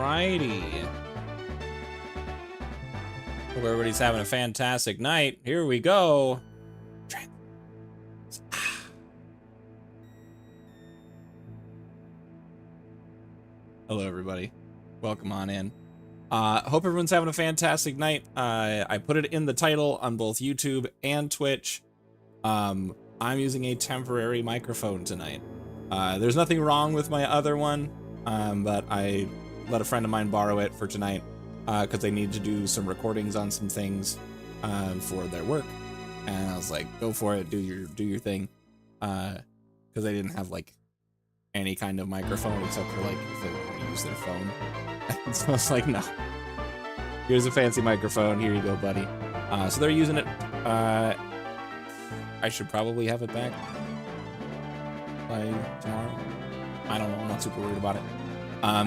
Alrighty. Hope everybody's having a fantastic night. Here we go. Hello, everybody. Welcome on in. Hope everyone's having a fantastic night. I put it in the title on both YouTube and Twitch. I'm using a temporary microphone tonight. There's nothing wrong with my other one, but I let a friend of mine borrow it for tonight because they need to do some recordings on some things for their work. And I was like, go for it, do your thing, because they didn't have like any kind of microphone except for like if they want to use their phone. And so I was like, no, here's a fancy microphone, here you go, buddy. So they're using it. I should probably have it back by tomorrow. I don't know, I'm not super worried about it.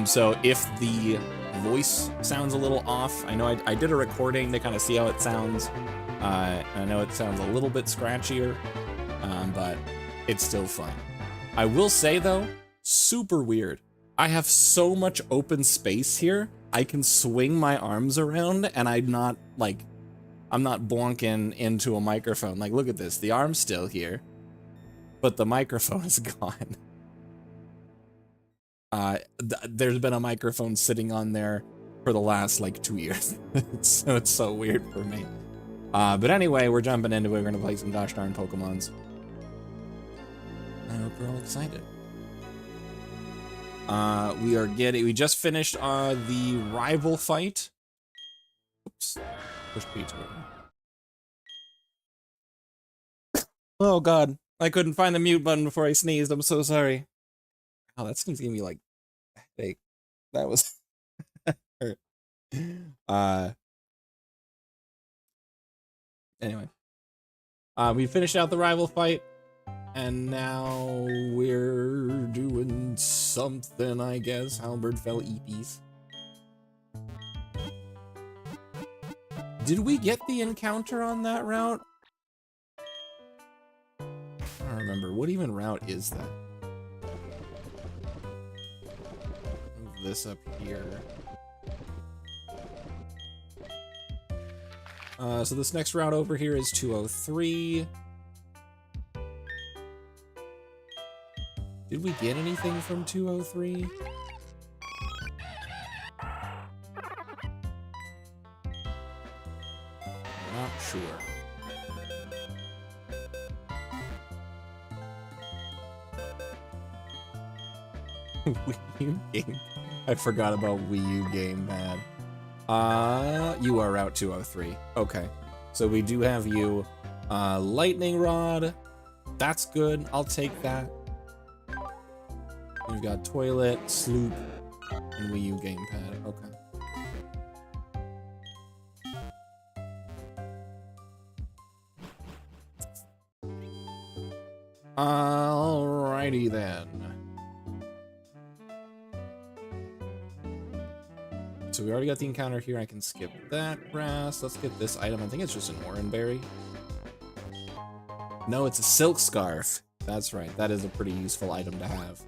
So if the voice sounds a little off, I know I did a recording to kind of see how it sounds. And I know it sounds a little bit scratchier, but it's still fun. I will say though, super weird. I have so much open space here. I can swing my arms around and I'm not bonking into a microphone. Like, look at this, the arm's still here, but the microphone is gone. There's been a microphone sitting on there for the last like 2 years. It's so weird for me. But anyway, we're jumping into it. We're gonna play some gosh darn Pokemons. I hope you're all excited. We just finished the rival fight. Oops. Push P to it. Oh god, I couldn't find the mute button before I sneezed. I'm so sorry. Oh, that seems to give me like a headache. That was hurt. Anyway. We finished out the rival fight. And now we're doing something, I guess. Halberd fell EPs. Did we get the encounter on that route? I don't remember. What even route is that? Move this up here. So this next route over here is 203. Did we get anything from 203? Not sure. Wii U game. I forgot about Wii U game, man. You are Route 203. Okay. So we do have you. Lightning Rod. That's good. I'll take that. We've got Toilet, Sloop, and Wii U gamepad. Okay. Alrighty then. So we already got the encounter here. I can skip that grass. Let's get this item. I think it's just an Oranberry. No, it's a Silk Scarf. That's right. That is a pretty useful item to have.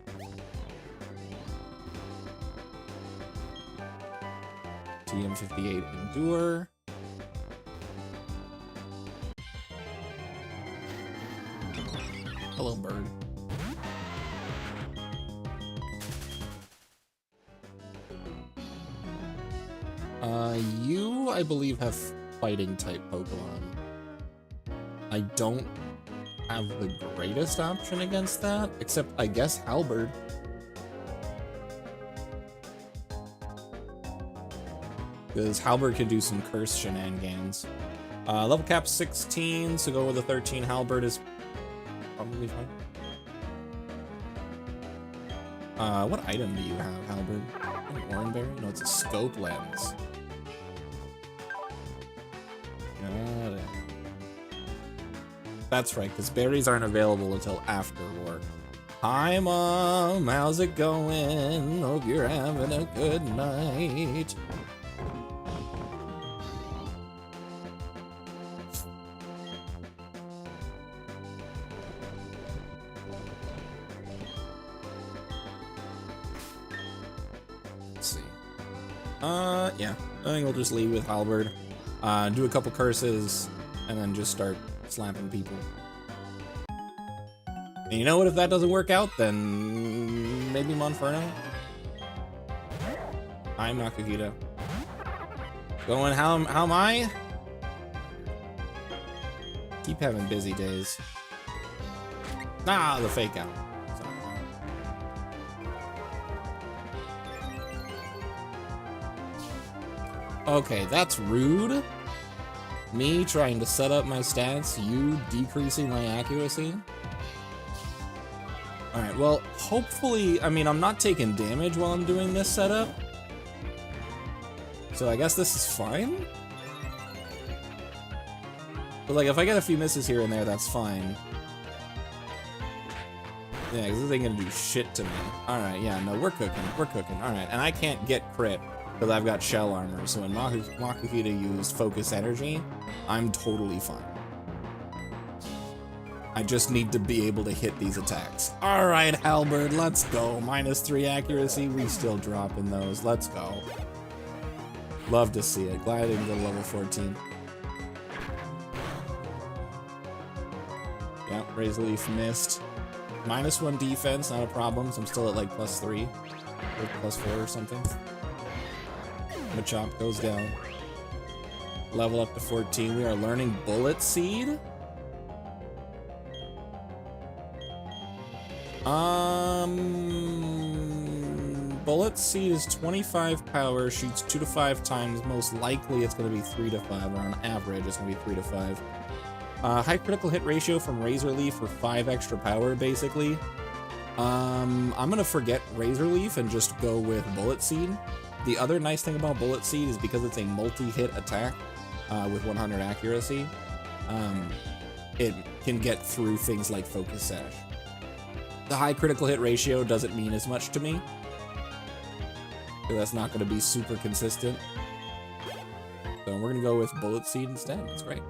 TM58 Endure. Hello, bird. You, I believe, have fighting type Pokemon. I don't have the greatest option against that, except I guess Halberd. Because Halberd can do some curse shenanigans. Level cap 16, so go with a 13. Halberd is probably fine. What item do you have, Halberd? An Oranberry? No, it's a scope lens. Got it. That's right, because berries aren't available until after work. Hi, Mom. How's it going? Hope you're having a good night. Let's see. Yeah. I think we'll just lead with Halberd. Do a couple curses, and then just start slapping people. And you know what? If that doesn't work out, then maybe Monferno. I'm Nakahita. Going, how am I? Keep having busy days. Ah, the fake out. Okay, that's rude. Me trying to set up my stats, you decreasing my accuracy. Alright, well, hopefully, I mean, I'm not taking damage while I'm doing this setup. So I guess this is fine. But like, if I get a few misses here and there, that's fine. Yeah, because this ain't gonna do shit to me. Alright, yeah, no, we're cooking, Alright, and I can't get crit because I've got shell armor, so when Makuhita used focus energy, I'm totally fine. I just need to be able to hit these attacks. Alright, Halberd, let's go. -3 accuracy, we still dropping those. Let's go. Love to see it. Glad I didn't go to level 14. Yep, Razor Leaf missed. -1 defense, not a problem, so I'm still at like +3 or +4 or something. Machop goes down. Level up to 14. We are learning Bullet Seed. Bullet Seed is 25 power, shoots 2 to 5 times. Most likely it's going to be 3 to 5, or on average it's going to be 3 to 5. High critical hit ratio from Razor Leaf for 5 extra power, basically. I'm going to forget Razor Leaf and just go with Bullet Seed. The other nice thing about Bullet Seed is because it's a multi-hit attack with 100 accuracy, it can get through things like Focus Sash. The high critical hit ratio doesn't mean as much to me, so that's not going to be super consistent. So we're going to go with Bullet Seed instead. That's great.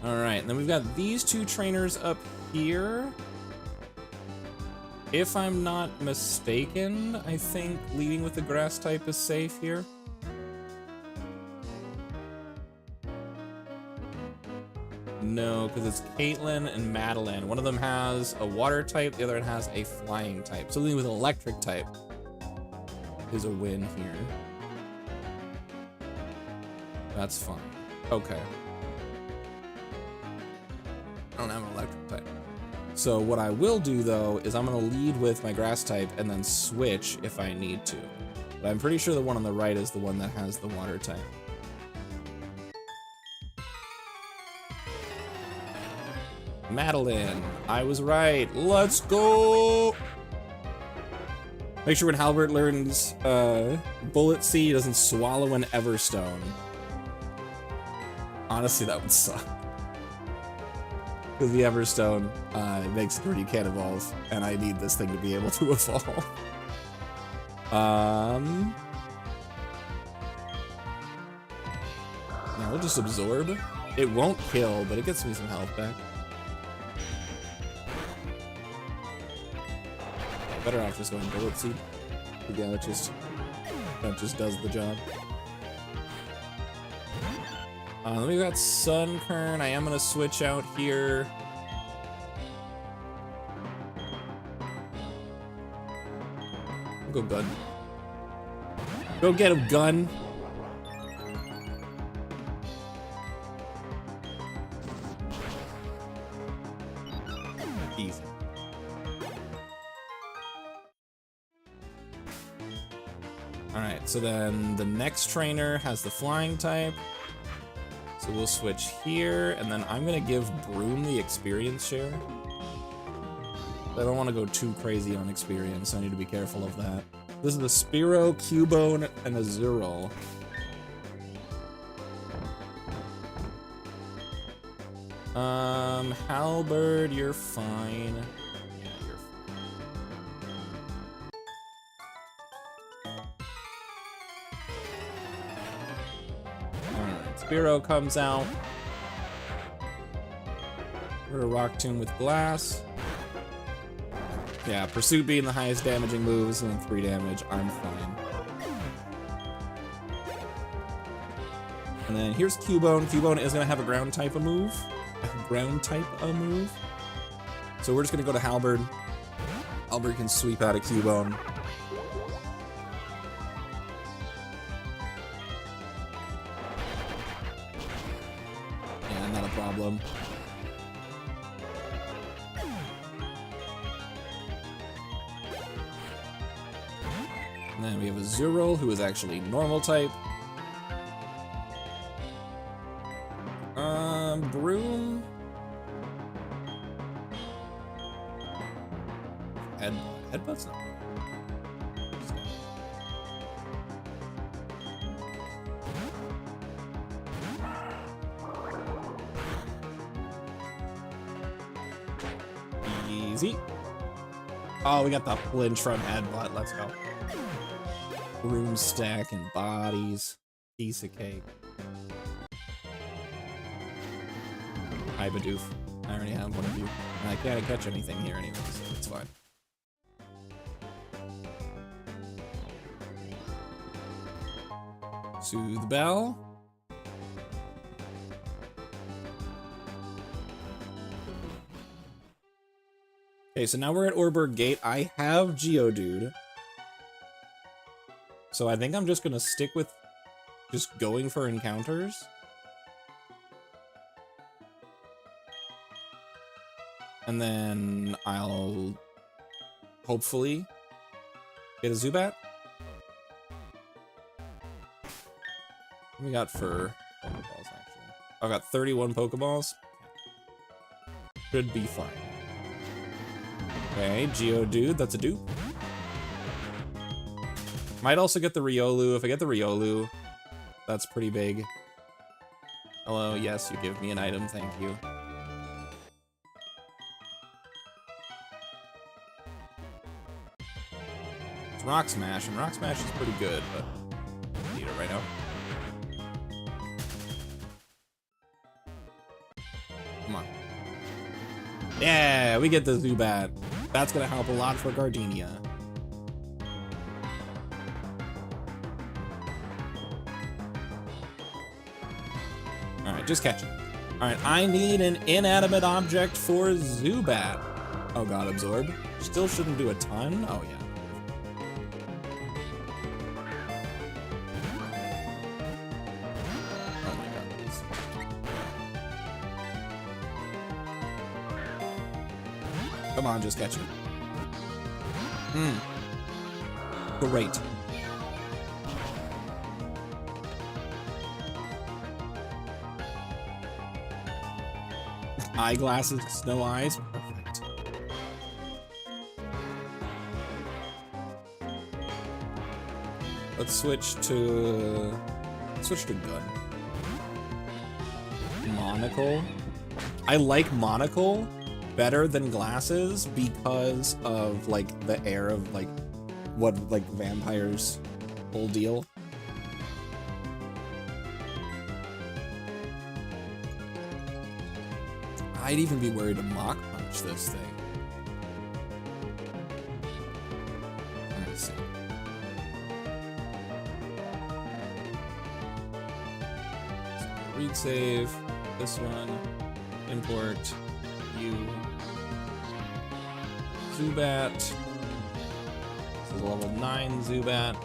Alright, and then we've got these two trainers up here. If I'm not mistaken, I think leading with the grass type is safe here. No, because it's Caitlyn and Madeline. One of them has a water type, the other one has a flying type. So leading with an electric type is a win here. That's fine. Okay. I don't have an electric type. So what I will do, though, is I'm going to lead with my grass type and then switch if I need to. But I'm pretty sure the one on the right is the one that has the water type. Madeline, I was right. Let's go! Make sure when Halbert learns Bullet Seed, he doesn't swallow an Everstone. Honestly, that would suck. Because the Everstone makes it where you can't evolve, and I need this thing to be able to evolve. Now we'll just absorb. It won't kill, but it gets me some health back. Better off just going Bullet Seed. Yeah, that just does the job. Then we got Sunkern. I am gonna switch out here. Go gun. Go get him, gun. Easy. Alright, so then the next trainer has the flying type. So we'll switch here, and then I'm gonna give Broom the experience share. I don't want to go too crazy on experience, so I need to be careful of that. This is a Spearow, Cubone, and a Zero. Halberd, you're fine. Yeah, you're fine. Alright, Spearow comes out. We're gonna Rock Tomb with Glass. Yeah, Pursuit being the highest damaging moves and 3 damage, I'm fine. And then here's Cubone. Cubone is gonna have a ground type of move. So we're just gonna go to Halberd. Halberd can sweep out a Cubone. Yeah, not a problem. And then we have a Zurul, who is actually normal type. Broom. Headbutt's not bad. Easy. Oh, we got the flinch from headbutt. Let's go. Broom stack and bodies. Piece of cake. Hi, Bidoof. I already have one of you. I can't catch anything here anyway, so it's fine. Soothe Bell. Okay, so now we're at Orberg Gate. I have Geodude. So I think I'm just gonna stick with just going for encounters. And then I'll hopefully get a Zubat. What we got for Pokeballs, actually? I got 31 Pokeballs. Should be fine. Okay, Geodude, that's a dupe. Might also get the Riolu. If I get the Riolu, that's pretty big. Hello, yes, you give me an item, thank you. It's Rock Smash, and Rock Smash is pretty good, but I need it right now. Come on. Yeah, we get the Zubat. That's gonna help a lot for Gardenia. Alright, just catch it. Alright, I need an inanimate object for Zubat. Oh god, Absorb. Still shouldn't do a ton. Oh yeah. Oh my god, please. Come on, just catch it. Great. Eyeglasses, snow eyes. Perfect. Let's switch to gun. Monocle. I like Monocle better than glasses because of like the air of like what like vampires whole deal. I'd even be worried to Mach Punch this thing. Let me see. So read save. This one. Import. You. Zubat. This is a level 9 Zubat.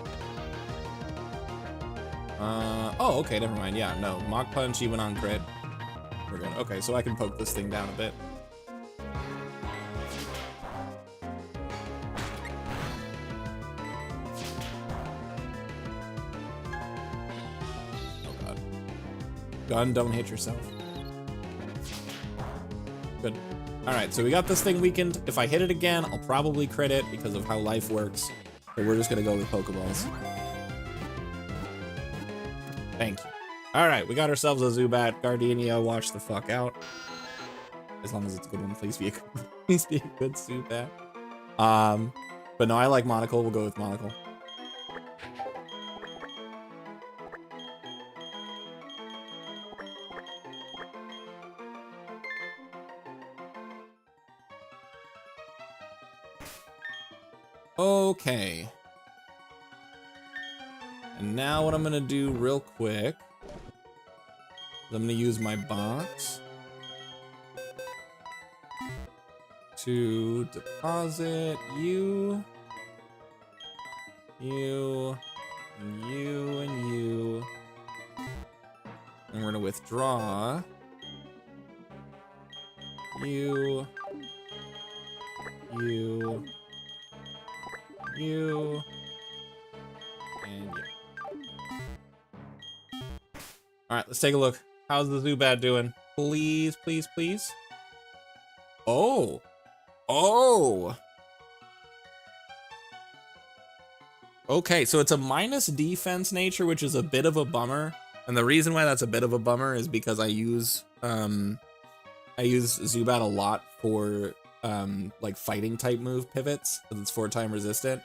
Oh, okay, never mind. Yeah, no. Mach Punch even on crit. We're good. Okay, so I can poke this thing down a bit. Oh god. Gun, don't hit yourself. Good. Alright, so we got this thing weakened. If I hit it again, I'll probably crit it because of how life works. But we're just gonna go with Pokeballs. Thank you. Alright, we got ourselves a Zubat. Gardenia, watch the fuck out. As long as it's a good one, please be a good Zubat. But no, I like Monocle. We'll go with Monocle. Okay. And now what I'm gonna do real quick is I'm gonna use my box to deposit you, you, and you, and you. And we're gonna withdraw you, you, you, and you. All right, let's take a look. How's the Zubat doing? Please, please, please. Oh. Oh. Okay, so it's a minus defense nature, which is a bit of a bummer. And the reason why that's a bit of a bummer is because I use Zubat a lot for like fighting type move pivots, because it's 4-time resistant.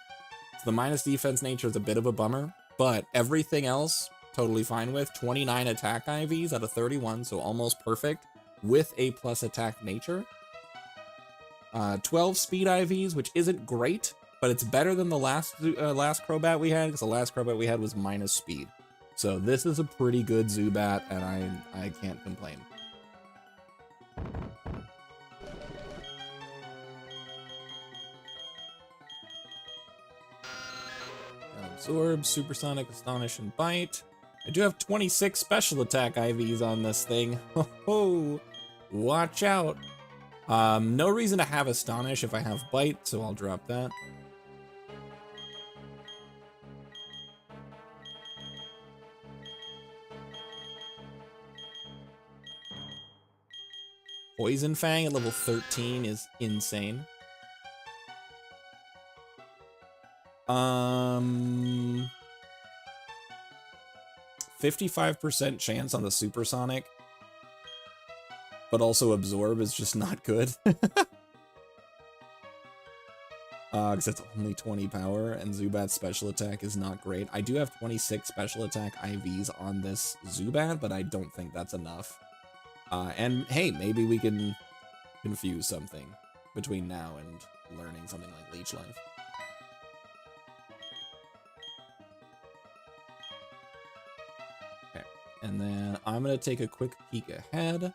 So the minus defense nature is a bit of a bummer, but everything else totally fine with. 29 attack IVs out of 31, so almost perfect, with a plus attack nature. 12 speed IVs, which isn't great, but it's better than the last Crobat we had, because the last Crobat we had was minus speed. So this is a pretty good Zubat, and I can't complain. Absorb, Supersonic, Astonish, and Bite. I do have 26 special attack IVs on this thing. Ho, watch out. No reason to have Astonish if I have Bite, so I'll drop that. Poison Fang at level 13 is insane. 55% chance on the Supersonic, but also Absorb is just not good. Because it's only 20 power, and Zubat's special attack is not great. I do have 26 special attack IVs on this Zubat, but I don't think that's enough. And hey, maybe we can confuse something between now and learning something like Leech Life. Okay, and then I'm gonna take a quick peek ahead.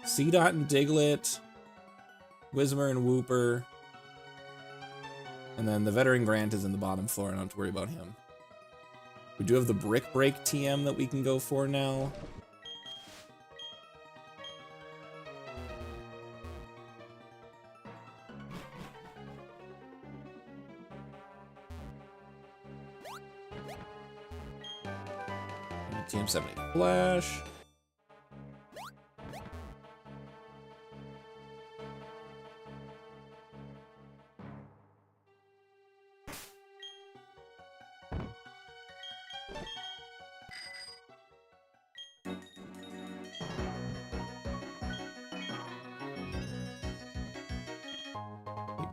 Seedot and Diglett, Whismur and Wooper, and then the Veteran Grant is in the bottom floor. I don't have to worry about him. We do have the Brick Break TM that we can go for now. TM70 Flash.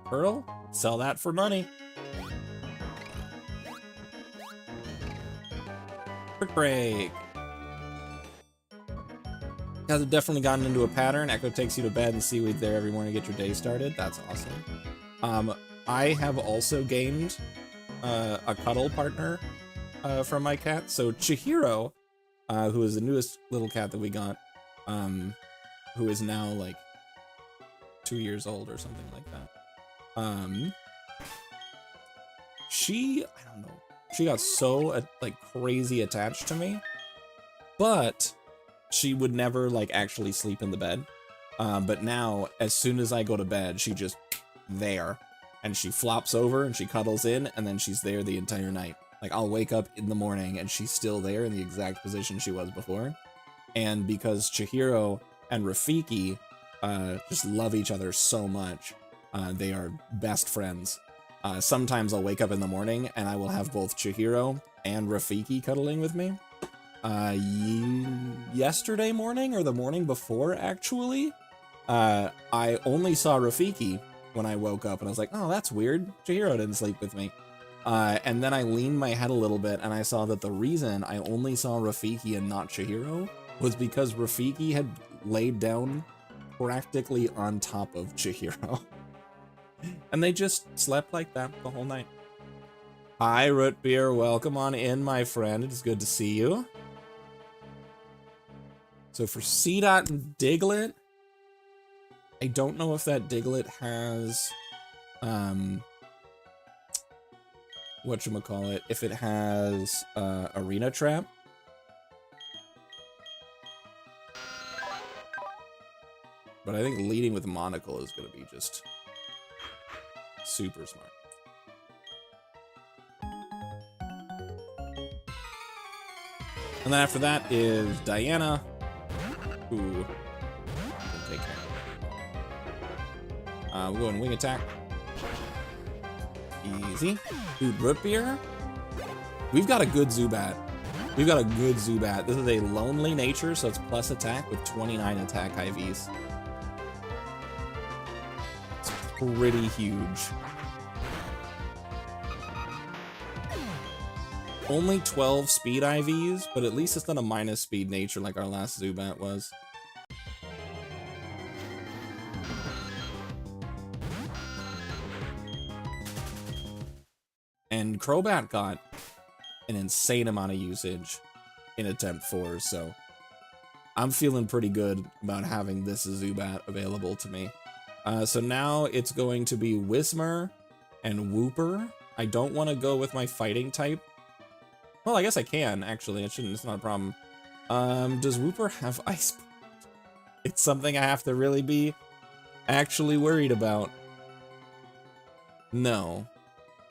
Pearl, sell that for money. Quick break. Has it definitely gotten into a pattern? Echo takes you to bed and seaweed there every morning to get your day started. That's awesome. I have also gained a cuddle partner from my cat. So Chihiro, who is the newest little cat that we got, who is now like 2 years old or something like that. She, I don't know, she got so like crazy attached to me, but she would never like actually sleep in the bed. But now, as soon as I go to bed, she just there, and she flops over and she cuddles in, and then she's there the entire night. Like I'll wake up in the morning and she's still there in the exact position she was before. And because Chihiro and Rafiki just love each other so much, they are best friends. Sometimes I'll wake up in the morning and I will have both Chihiro and Rafiki cuddling with me. Yesterday morning, or the morning before actually, I only saw Rafiki when I woke up, and I was like, oh, that's weird. Chihiro didn't sleep with me. And then I leaned my head a little bit and I saw that the reason I only saw Rafiki and not Chihiro was because Rafiki had laid down practically on top of Chihiro. And they just slept like that the whole night. Hi, Root Beer. Welcome on in, my friend. It is good to see you. So for C-Dot and Diglett, I don't know if that Diglett has, whatchamacallit, if it has Arena Trap. But I think leading with Monocle is going to be just super smart. And then after that is Diana, who can take care of it. We'll go in Wing Attack. Easy. Dude, Root Beer? We've got a good Zubat. We've got a good Zubat. This is a Lonely Nature, so it's plus attack with 29 attack IVs. It's pretty huge. Only 12 speed IVs, but at least it's not a minus speed nature like our last Zubat was. And Crobat got an insane amount of usage in Attempt 4, so I'm feeling pretty good about having this Zubat available to me. So now it's going to be Whismur and Wooper. I don't want to go with my fighting type. Well, I guess I can, actually. It shouldn't, it's not a problem. Does Wooper have Ice Punch? It's something I have to really be actually worried about. No.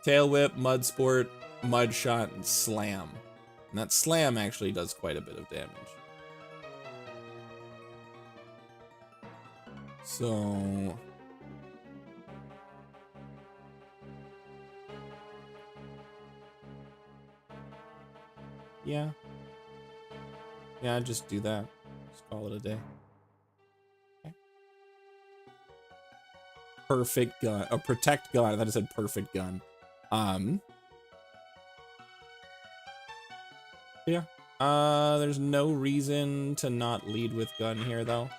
Tail Whip, Mud Sport, Mud Shot, and Slam. And that Slam actually does quite a bit of damage. So... yeah. Yeah, just do that. Just call it a day. Okay. Perfect gun. Oh, Protect Gun. I thought it said Perfect Gun. Yeah. There's no reason to not lead with Gun here, though.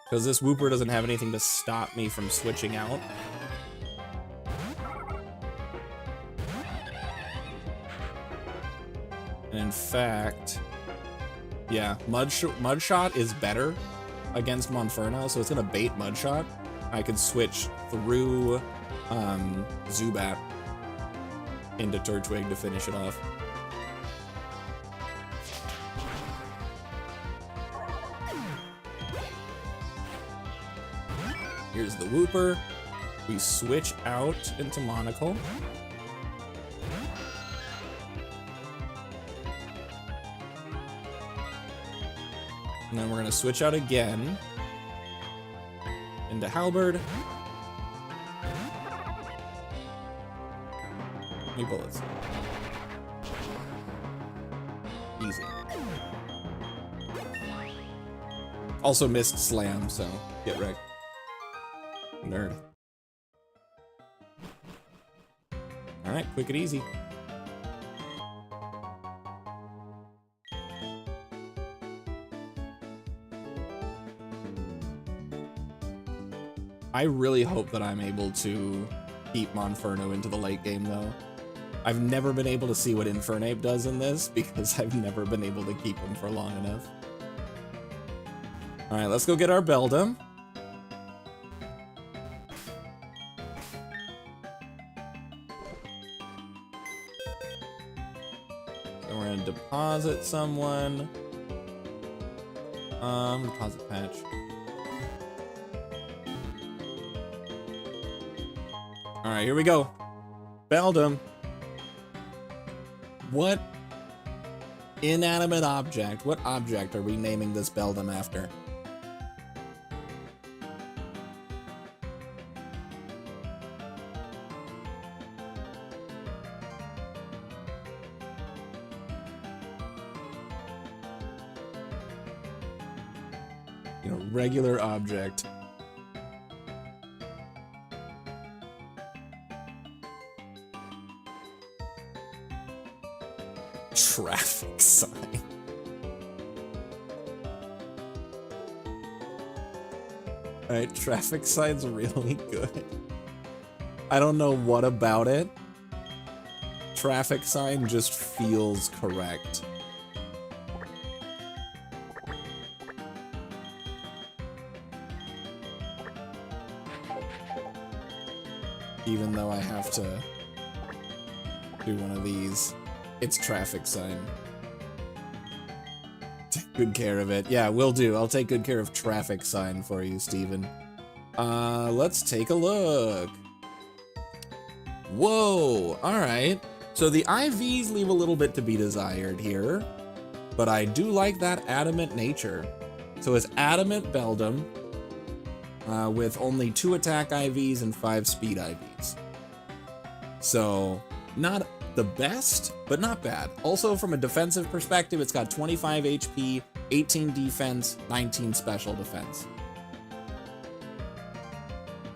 Because this Wooper doesn't have anything to stop me from switching out. And in fact, yeah, Mud Shot is better against Monferno, so it's gonna bait Mud Shot. I could switch through Zubat into Turtwig to finish it off. Here's the Wooper. We switch out into Monocle. And then we're gonna switch out again into Halberd. How many bullets? Easy. Also missed Slam, so get wrecked. Nerd. Alright, quick and easy. I really hope that I'm able to keep Monferno into the late game, though. I've never been able to see what Infernape does in this, because I've never been able to keep him for long enough. Alright, let's go get our Beldum. So we're gonna deposit someone. Deposit patch. Alright, here we go. Beldum. What inanimate object, what object are we naming this Beldum after? You know, regular object. Traffic sign. Alright, traffic sign's really good. I don't know what about it. Traffic sign just feels correct. Even though I have to do one of these, it's traffic sign. Take good care of it. Yeah, will do. I'll take good care of traffic sign for you, Steven. Let's take a look. Whoa, alright. So the IVs leave a little bit to be desired here, but I do like that adamant nature. So it's adamant Beldum, with only 2 attack IVs and 5 speed IVs. So not the best, but not bad. Also from a defensive perspective, it's got 25 HP, 18 defense, 19 special defense.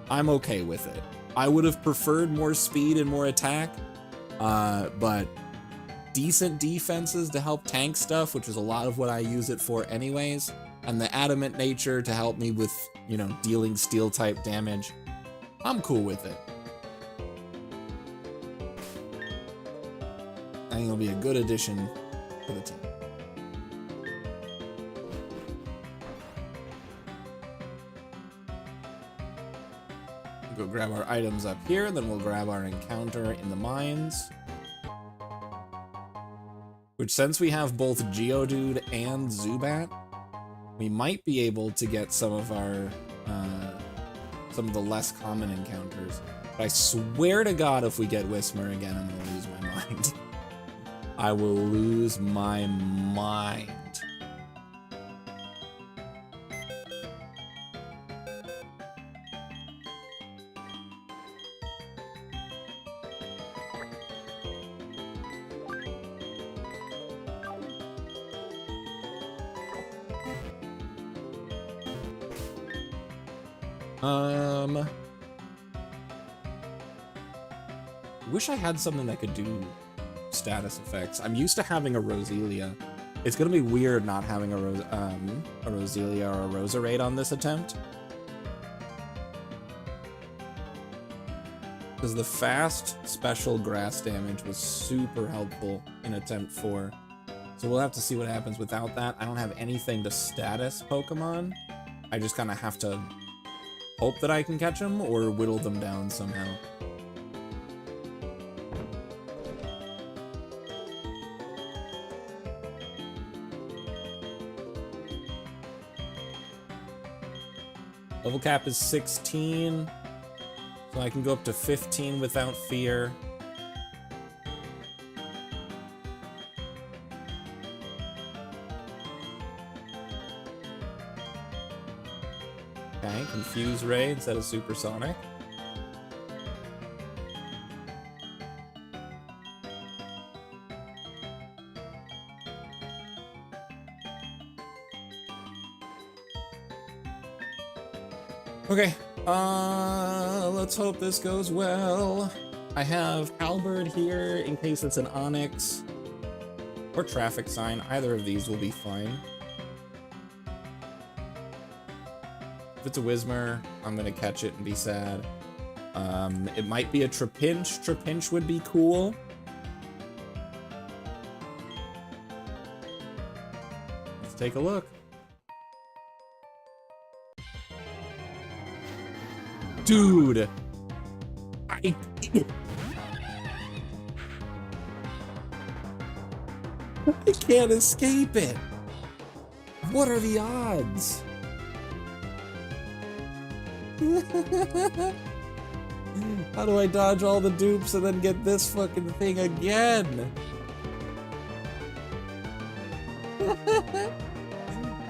I'm okay with it. I would have preferred more speed and more attack, but decent defenses to help tank stuff, which is a lot of what I use it for anyways, and the adamant nature to help me with, you know, dealing steel type damage. I'm cool with it. I think it'll be a good addition to the team. We'll go grab our items up here, and then we'll grab our encounter in the mines. Which, since we have both Geodude and Zubat, we might be able to get some of our, some of the less common encounters. But I swear to God, if we get Whismur again, I'm gonna lose my mind. I will lose my mind. Wish I had something that could do status effects. I'm used to having a Roselia. It's gonna be weird not having a Roselia or a Roserade on this attempt. Because the fast special grass damage was super helpful in attempt 4. So we'll have to see what happens without that. I don't have anything to status Pokemon. I just kind of have to hope that I can catch them or whittle them down somehow. Level cap is 16, so I can go up to 15 without fear. Okay, Confuse Ray instead of Supersonic. Okay, let's hope this goes well. I have Halberd here in case it's an Onyx or Traffic Sign. Either of these will be fine. If it's a Whismur, I'm gonna catch it and be sad. It might be a Trapinch. Trapinch would be cool. Let's take a look. Dude, I can't escape it. What are the odds? How do I dodge all the dupes and then get this fucking thing again?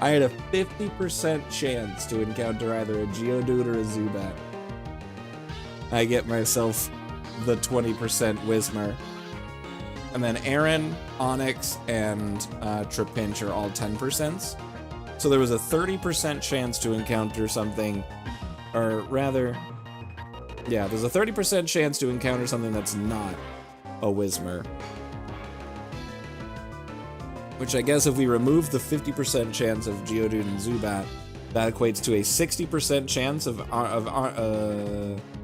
I had a 50% chance to encounter either a Geodude or a Zubat. I get myself the 20% Whismur. And then Aaron, Onyx, and Trapinch are all 10%. So there was a 30% chance to encounter something, or rather, yeah, there's a 30% chance to encounter something that's not a Whismur. Which I guess if we remove the 50% chance of Geodude and Zubat, That equates to a 60% chance of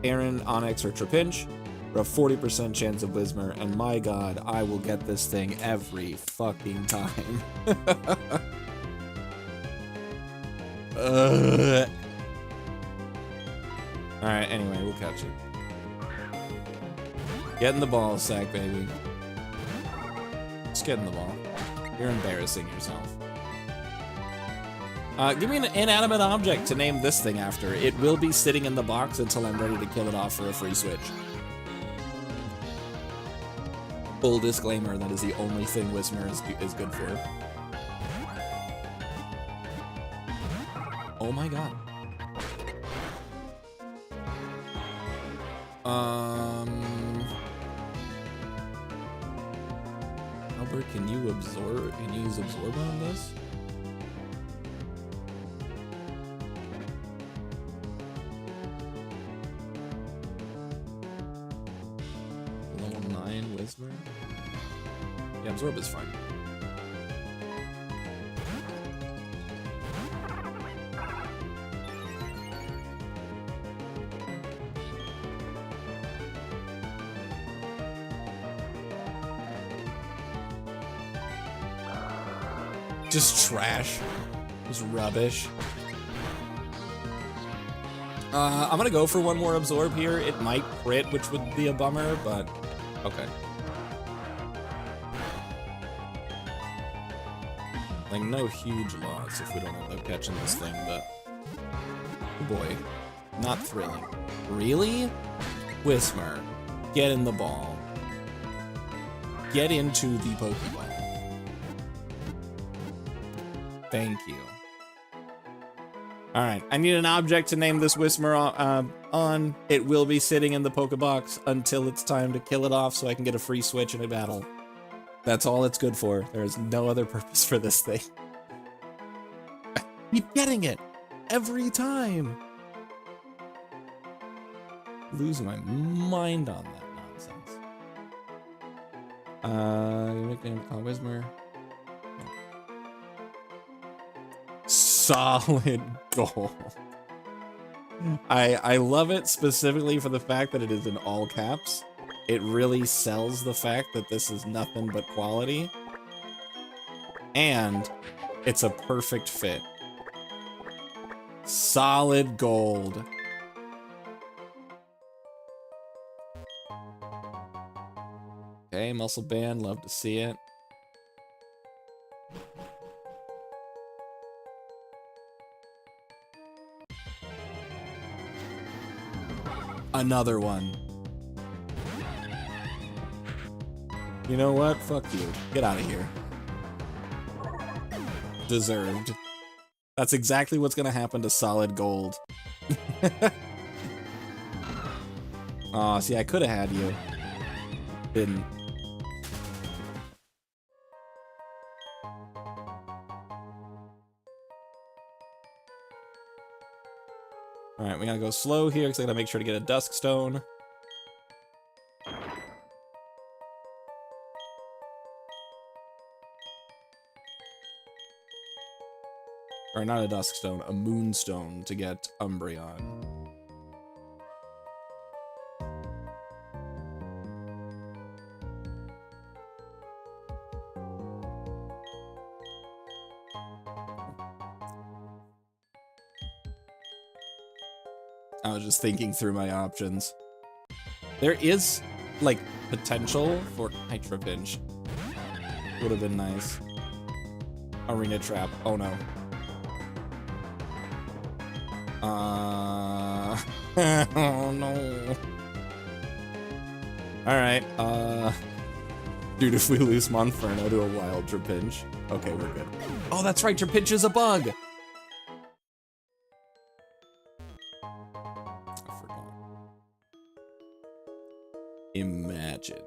Aaron, Onyx, or Trapinch, or a 40% chance of Whismur, and my god, I will get this thing every fucking time. Alright, anyway, we'll catch it. Get in the ball sack, baby. Just get in the ball. You're embarrassing yourself. Give me an inanimate object to name this thing after. It will be sitting in the box until I'm ready to kill it off for a free switch. Full disclaimer, that is the only thing Whismur is good for. Oh my god. Albert, can you use absorb on this? Level 9 Whismur? Yeah, absorb is fine. Just trash. Just rubbish. I'm gonna go for one more absorb here. It might crit, which would be a bummer, but okay. Like, no huge loss if we don't end up catching this thing, but oh boy, not thrilling. Really? Whismur, get in the ball. Get into the Pokeball. Thank you. Alright, I need an object to name this Whismur on. It will be sitting in the Pokebox until it's time to kill it off so I can get a free switch in a battle. That's all it's good for. There is no other purpose for this thing. I keep getting it every time. Losing my mind on that nonsense. Nickname call Whismur. Solid gold. I love it specifically for the fact that it is in all caps. It really sells the fact that this is nothing but quality. And it's a perfect fit. Solid gold. Okay, muscle band, love to see it. Another one. You know what? Fuck you. Get out of here. Deserved. That's exactly what's gonna happen to solid gold. Aw, see, I could have had you. Didn't. Alright, we gotta go slow here because I gotta make sure to get a Dusk Stone. Or not a Dusk Stone, a Moonstone to get Umbreon. I was just thinking through my options. There is, like, potential for Hydra Binge. Would have been nice. Arena Trap. Oh no. Oh no. Alright, dude, if we lose Monferno to a wild Trapinch. Okay, we're good. Oh, that's right, Trapinch is a bug! Imagine.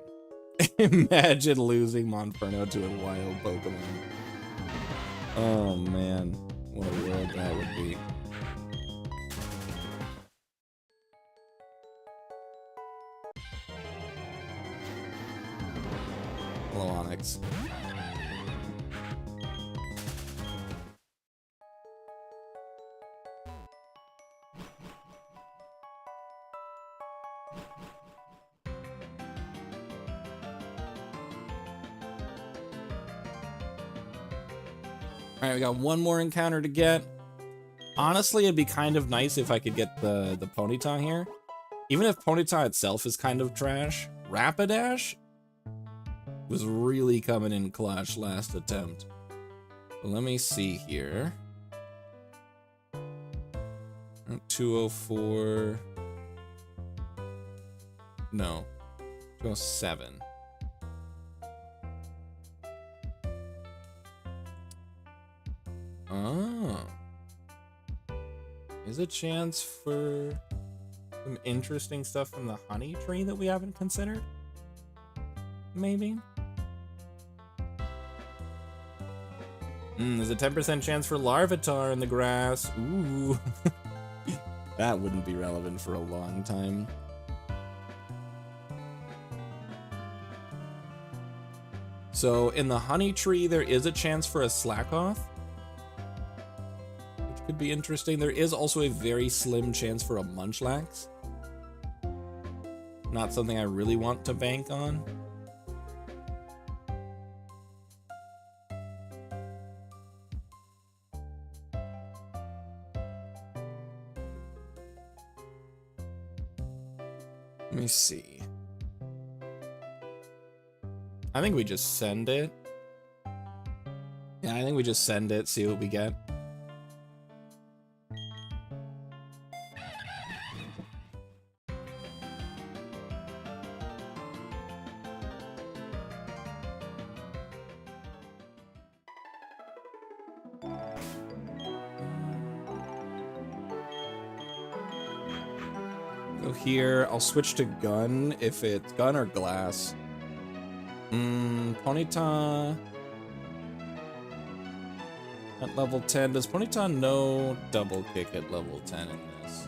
Imagine losing Monferno to a wild Pokemon. Oh man, what a world that would be. Hello, Onyx. All right, we got one more encounter to get. Honestly, it'd be kind of nice if I could get the Ponyta here. Even if Ponyta itself is kind of trash, Rapidash was really coming in clutch last attempt. Let me see here. 204. No. 207. Oh. Is a chance for some interesting stuff from the honey tree that we haven't considered? Maybe? There's a 10% chance for Larvitar in the grass. Ooh. That wouldn't be relevant for a long time. So in the honey tree, there is a chance for a Slackoth, which could be interesting. There is also a very slim chance for a Munchlax. Not something I really want to bank on. Let me see. I think we just send it. Yeah, I think we just send it, see what we get. So here, I'll switch to gun if it's gun or glass. Ponyta at level 10. Does Ponyta know double kick at level 10 in this?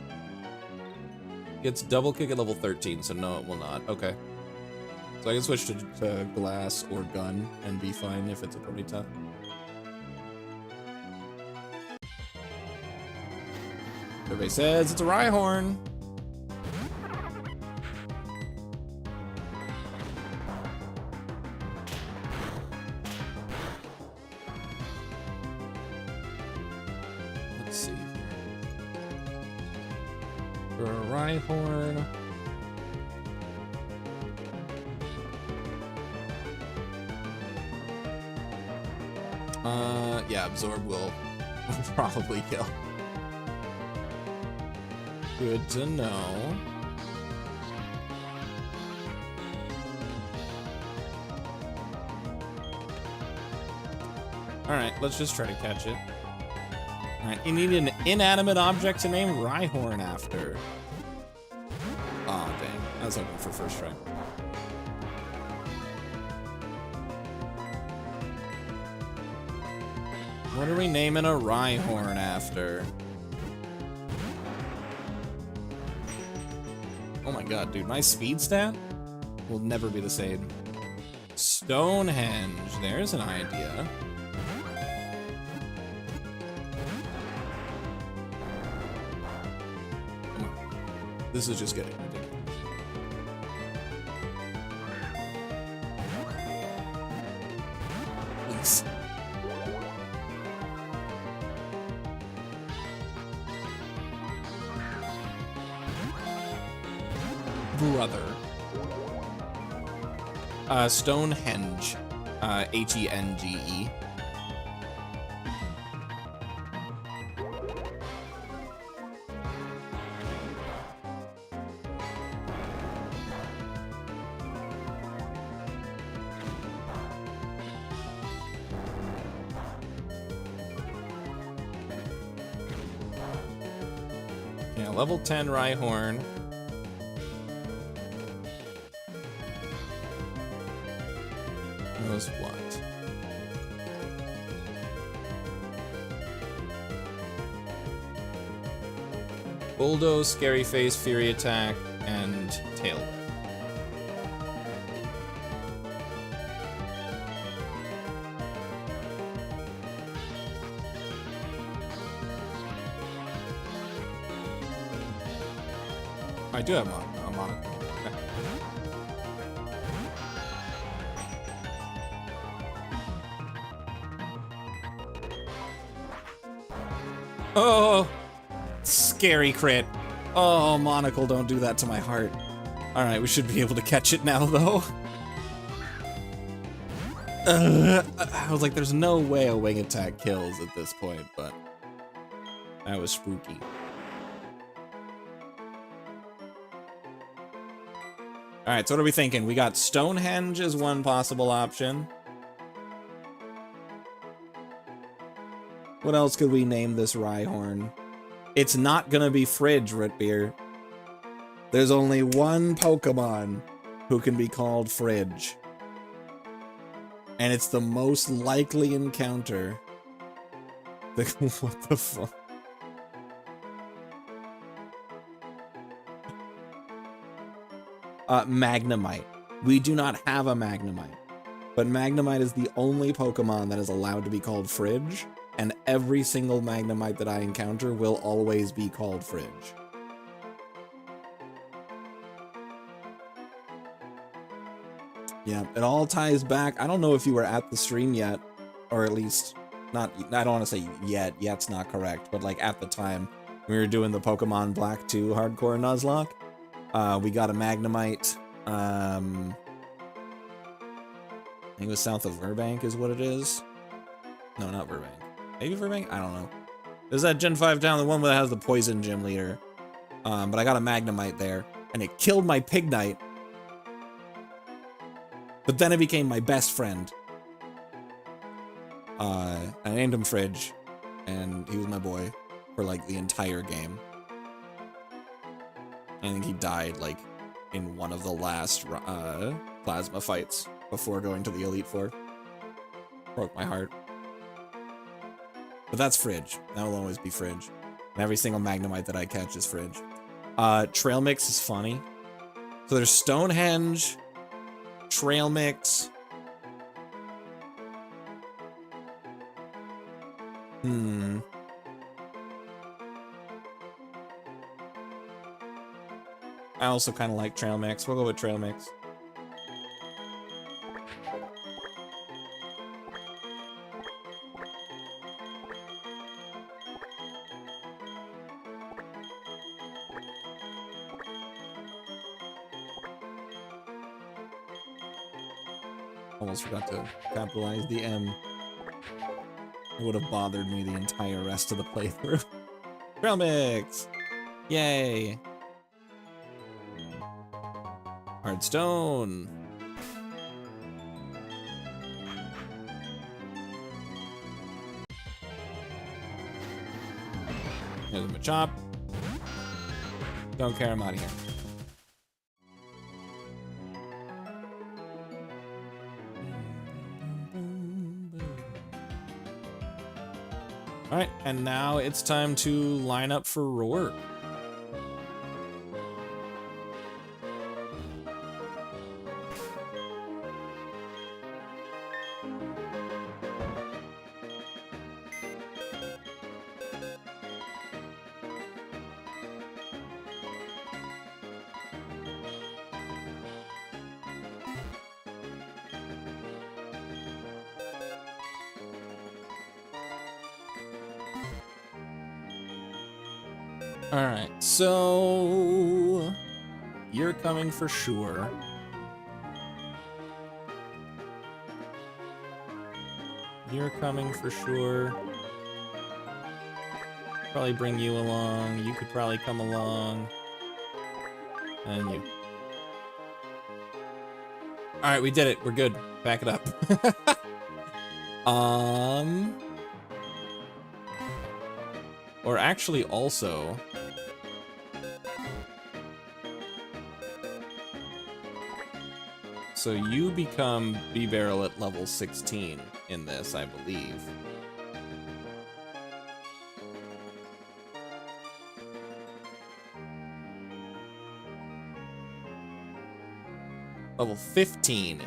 Gets double kick at level 13, so no, it will not. Okay. So I can switch to glass or gun and be fine if it's a Ponyta. Everybody says it's a Rhyhorn. Rhyhorn. Yeah, Absorb will probably kill. Good to know. Alright, let's just try to catch it. Alright, you need an inanimate object to name Rhyhorn after. Aw, oh, dang. I was hoping for first try. What are we naming a Rhyhorn after? Oh my god, dude. My speed stat will never be the same. Stonehenge. There's an idea. This is just getting ridiculous. Please. Brother. Stonehenge. H-E-N-G-E. Yeah, level 10 Rhyhorn. Knows what? Bulldoze, Scary Face, Fury Attack, and Tail Whip. I do have a monocle. Okay. Oh, scary crit. Oh, Monocle, don't do that to my heart. All right, we should be able to catch it now, though. I was like, there's no way a wing attack kills at this point, but that was spooky. All right, so what are we thinking? We got Stonehenge as one possible option. What else could we name this Rhyhorn? It's not gonna be Fridge, Rootbeer. There's only one Pokemon who can be called Fridge. And it's the most likely encounter. What the fuck? Magnemite. We do not have a Magnemite. But Magnemite is the only Pokemon that is allowed to be called Fridge. And every single Magnemite that I encounter will always be called Fridge. Yeah, it all ties back. I don't know if you were at the stream yet, or at least not. I don't want to say yet. Yet's not correct, but like at the time we were doing the Pokemon Black 2 hardcore Nuzlocke. We got a Magnemite. I think it was south of Verbank is what it is. No, not Verbank. Maybe Verbank? I don't know. There's that Gen 5 town, the one that has the poison gym leader. But I got a Magnemite there, and it killed my Pignite. But then it became my best friend. I named him Fridge, and he was my boy for like the entire game. I think he died like in one of the last plasma fights before going to the Elite Four. Broke my heart. But that's Fridge. That will always be Fridge. And every single Magnemite that I catch is Fridge. Trail Mix is funny. So there's Stonehenge, Trail Mix. I also kind of like Trail Mix. We'll go with Trail Mix. Almost forgot to capitalize the M. It would have bothered me the entire rest of the playthrough. Trail Mix! Yay! Hardstone! Here's a Machop. Don't care, I'm out of here. Alright, and now it's time to line up for Roar. Alright, so you're coming for sure. You're coming for sure. Probably bring you along. You could probably come along. And you. Alright, we did it. We're good. Back it up. Or actually also... So you become B-Barrel at level 16 in this, I believe. Level 15.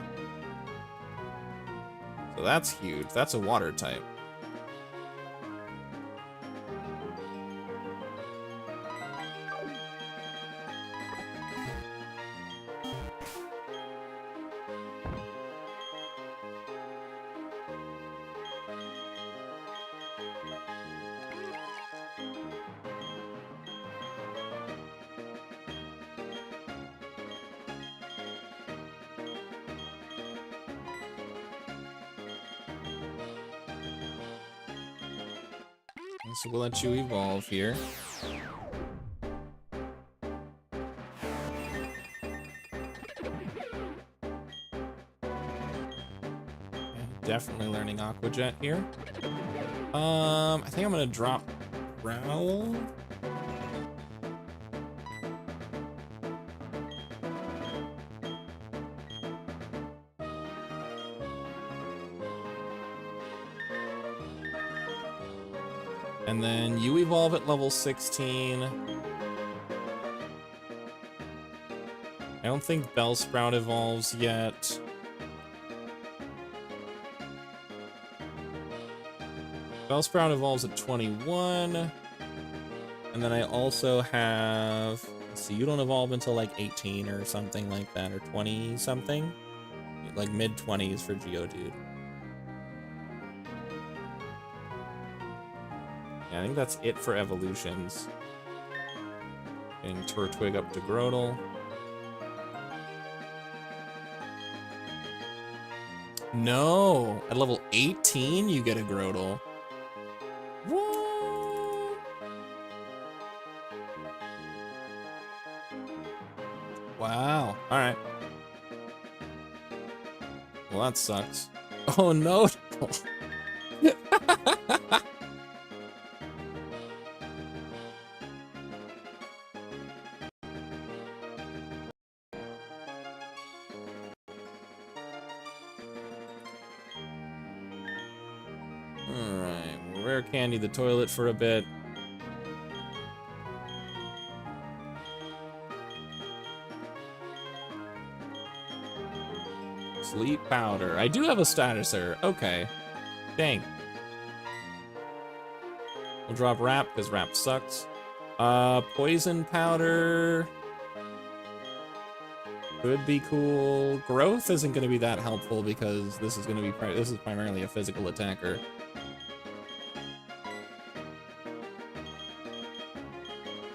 So that's huge. That's a water type. So we'll let you evolve here. Definitely learning Aqua Jet here. I think I'm gonna drop Growl. And then you evolve at level 16. I don't think Bellsprout evolves yet. Bellsprout evolves at 21. And then I also have, let's see, you don't evolve until like 18 or something like that, or 20 something. Like mid 20s for Geodude. Yeah, I think that's it for evolutions. Getting Turtwig up to Grotle. No! At level 18, you get a Grotle. What? Wow. Alright. Well, that sucks. Oh, no! Alright, we'll rare candy the toilet for a bit. Sleep powder. I do have a statuser. Okay. Dang. We'll drop Wrap, because Wrap sucks. Poison powder. Could be cool. Growth isn't going to be that helpful because this is going to be this is primarily a physical attacker.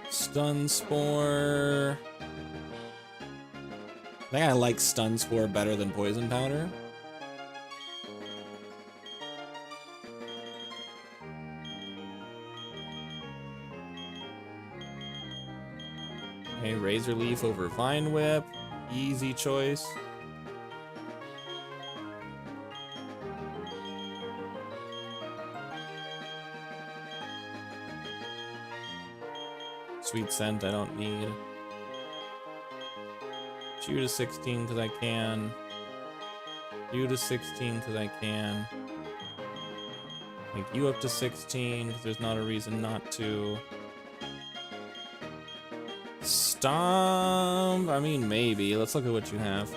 Stun Spore. I think I like Stun Spore better than Poison Powder. Okay, Razor Leaf over Vine Whip. Easy choice. Sweet Scent I don't need. You to 16 because I can. You to 16 because I can. Make you up to 16 because there's not a reason not to. Stomp! I mean, maybe. Let's look at what you have.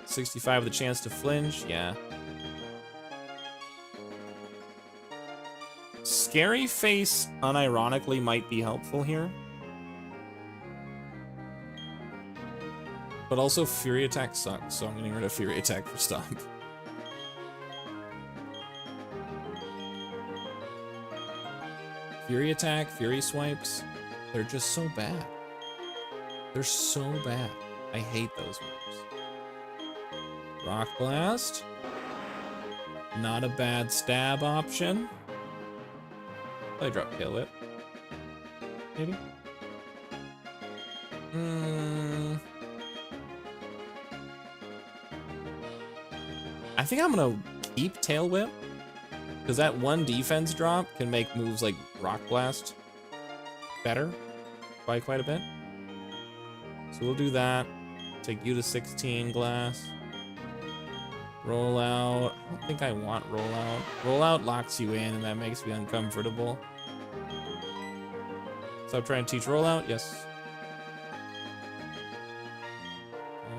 65 with a chance to flinch? Yeah. Scary Face, unironically, might be helpful here. But also, Fury Attack sucks, so I'm getting rid of Fury Attack for Stomp. Fury Attack, Fury Swipes, they're just so bad. They're so bad. I hate those moves. Rock Blast. Not a bad stab option. I drop Tail Whip. Maybe? I think I'm gonna keep Tail Whip, because that one defense drop can make moves like Rock Blast better by quite a bit. So we'll do that. Take you to 16 Glass. Roll out. I don't think I want Roll Out. Roll Out locks you in, and that makes me uncomfortable. Stop trying to teach Roll Out. Yes.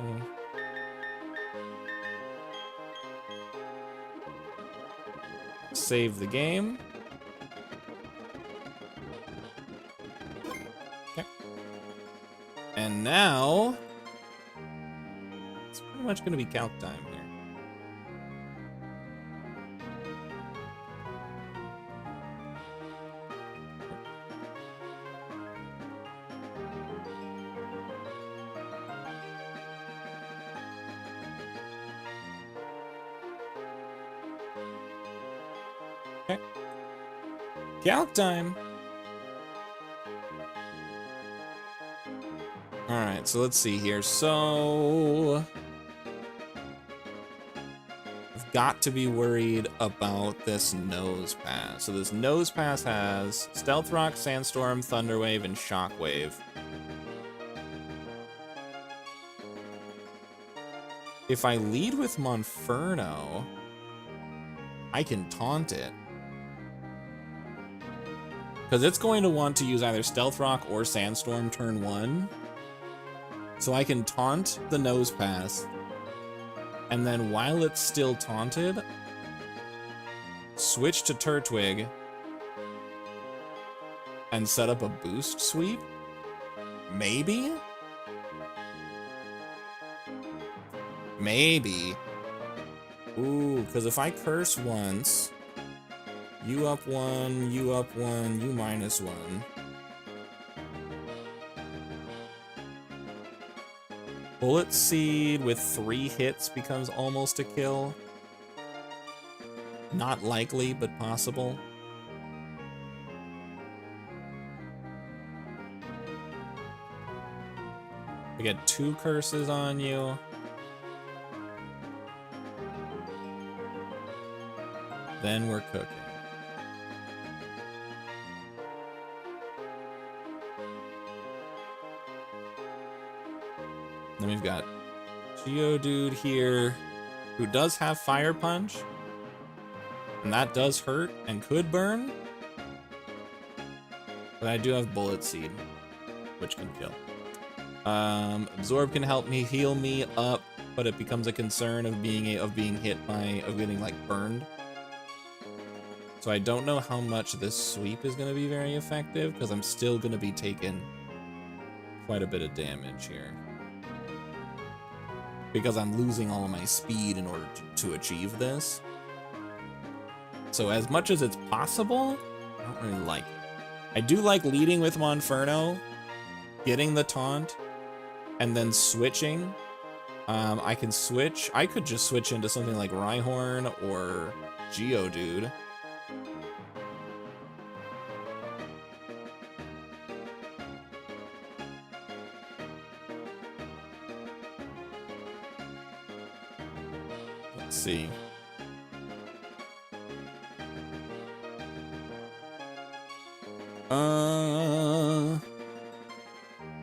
Okay. Save the game. Okay. And now it's pretty much gonna be count time here. Okay. Calc time. Alright, so let's see here. So I've got to be worried about this nose pass. So this nose pass has Stealth Rock, Sandstorm, Thunderwave, and Shockwave. If I lead with Monferno, I can taunt it. Because it's going to want to use either Stealth Rock or Sandstorm turn 1. So I can taunt the nose pass. And then while it's still taunted, switch to Turtwig and set up a boost sweep? Maybe? Maybe. Ooh, because if I curse once, you up 1, you up 1, you minus 1. Bullet Seed with 3 hits becomes almost a kill. Not likely, but possible. We get 2 curses on you. Then we're cooking. Then we've got Geodude here, who does have Fire Punch. And that does hurt and could burn. But I do have Bullet Seed, which can kill. Absorb can help me heal me up, but it becomes a concern of being hit by getting like burned. So I don't know how much this sweep is going to be very effective, because I'm still going to be taking quite a bit of damage here. Because I'm losing all of my speed in order to achieve this. So as much as it's possible, I don't really like it. I do like leading with Monferno, getting the taunt, and then switching. I can switch. I could just switch into something like Rhyhorn or Geodude. Let's see.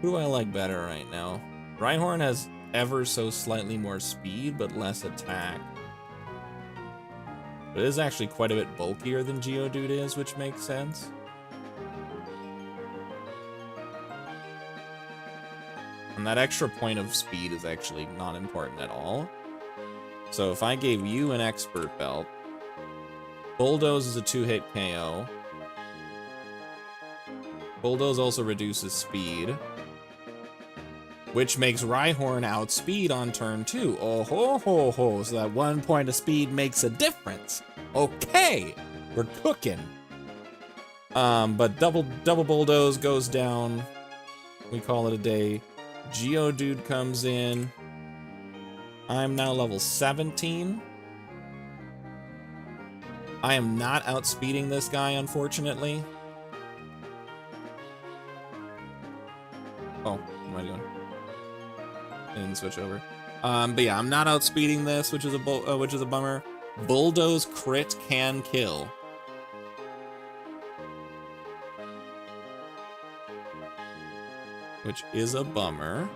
Who do I like better right now? Rhyhorn has ever so slightly more speed, but less attack. But it is actually quite a bit bulkier than Geodude is, which makes sense. And that extra point of speed is actually not important at all. So if I gave you an Expert Belt, Bulldoze is a 2-hit KO. Bulldoze also reduces speed, which makes Rhyhorn outspeed on turn 2. Oh ho ho ho, so that 1 point of speed makes a difference. Okay, we're cooking. But double Bulldoze goes down. We call it a day. Geodude comes in. I'm now level 17. I am not outspeeding this guy, unfortunately. Oh, what am I doing? I didn't switch over. But yeah, I'm not outspeeding this, which is a bummer. Bulldoze crit can kill. Which is a bummer.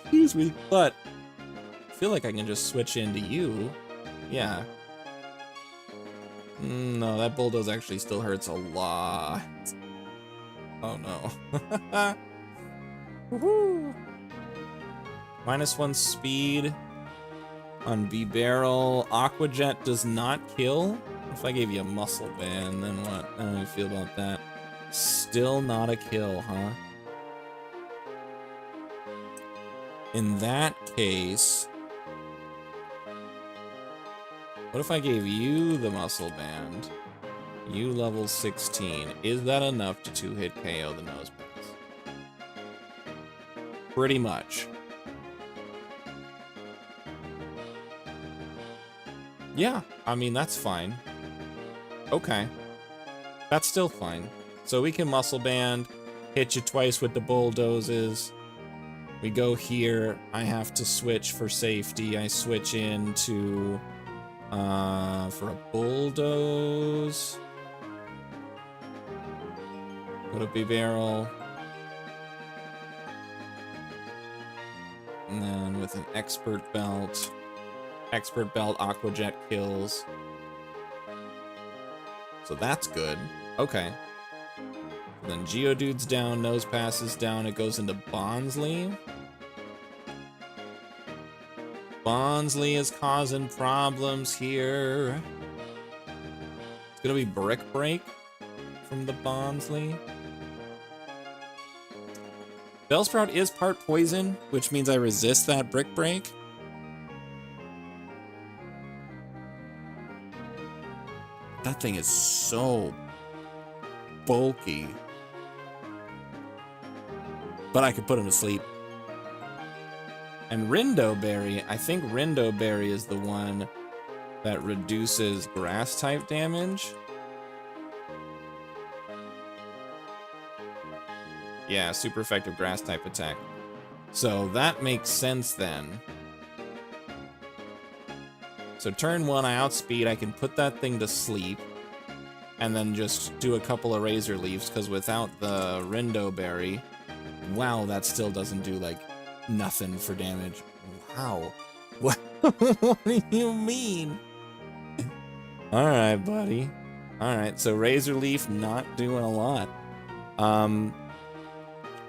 Excuse me, but I feel like I can just switch into you. Yeah. No, that Bulldoze actually still hurts a lot. Oh no. Woohoo! -1 speed on B-Barrel. Aqua Jet does not kill. If I gave you a Muscle Band, then what? How do you feel about that? Still not a kill, huh? In that case, what if I gave you the Muscle Band? You level 16. Is that enough to 2-hit KO the Nose Pass? Pretty much. Yeah, I mean, that's fine. Okay. That's still fine. So we can muscle band, hit you twice with the bulldozes. We go here. I have to switch for safety. I switch into for a bulldoze. Would it be barrel? And then with an expert belt. Expert belt, Aquajet kills. So that's good. Okay. And then Geodude's down, Nose passes down, it goes into Bonsly. Bonsly is causing problems here. It's gonna be Brick Break from the Bonsly. Bellsprout is part poison, which means I resist that Brick Break. That thing is so bulky. But I could put him to sleep. And Rindo Berry, I think Rindo Berry is the one that reduces grass type damage. Yeah, super effective grass type attack. So that makes sense then. So turn 1, I outspeed, I can put that thing to sleep. And then just do a couple of Razor Leaves, because without the Rindo Berry, wow, that still doesn't do, like, nothing for damage. Wow. What, what do you mean? Alright, buddy. Alright, so Razor Leaf not doing a lot.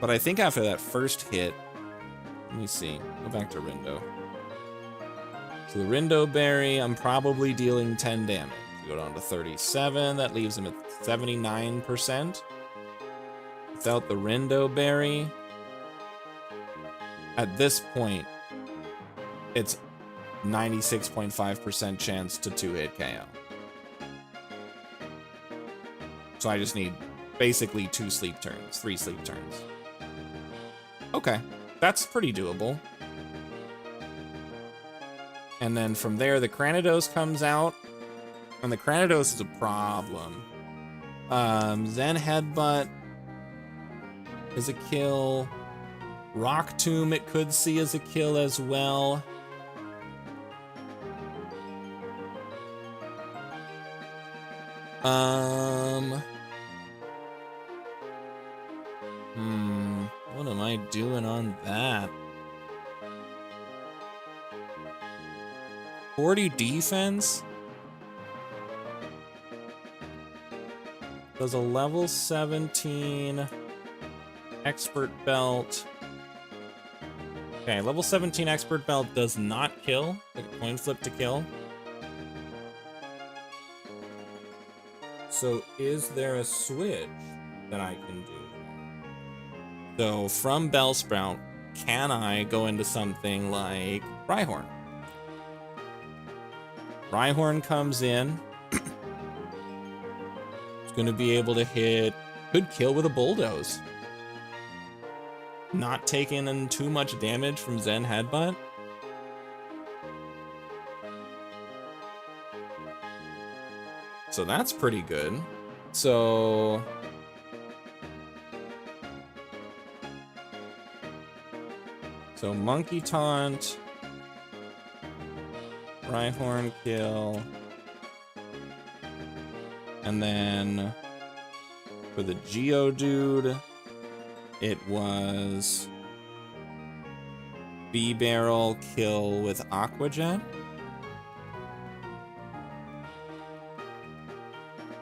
But I think after that first hit, let me see. Go back to Rindo. So the Rindo Berry, I'm probably dealing 10 damage. Go down to 37, that leaves him at 79%. Without the Rindo Berry, at this point, it's 96.5% chance to 2-hit KO. So I just need basically 2 sleep turns, 3 sleep turns. Okay, that's pretty doable. And then from there, the Cranidos comes out. And the Cranidos is a problem. Zen Headbutt is a kill. Rock Tomb it could see as a kill as well. What am I doing on that? 40 defense? Does a level 17 expert belt. Okay, level 17 expert belt does not kill. Like a coin flip to kill. So is there a switch that I can do? So from Bellsprout, can I go into something like Rhyhorn? Rhyhorn comes in. It's going to be able to hit, could kill with a bulldoze. Not taking in too much damage from Zen Headbutt. So that's pretty good. So Monkey Taunt, Rhyhorn kill, and then for the Geodude, it was B-Barrel kill with Aqua Jet.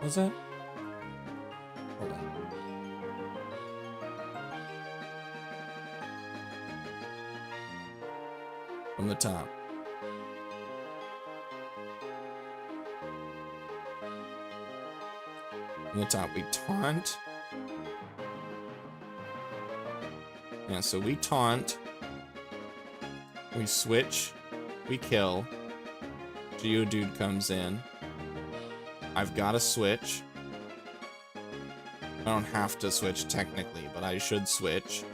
Was it? Hold on. From the top. From the top, we taunt. Yeah, so we taunt. We switch. We kill. Geodude comes in. I've got to switch. I don't have to switch technically, but I should switch.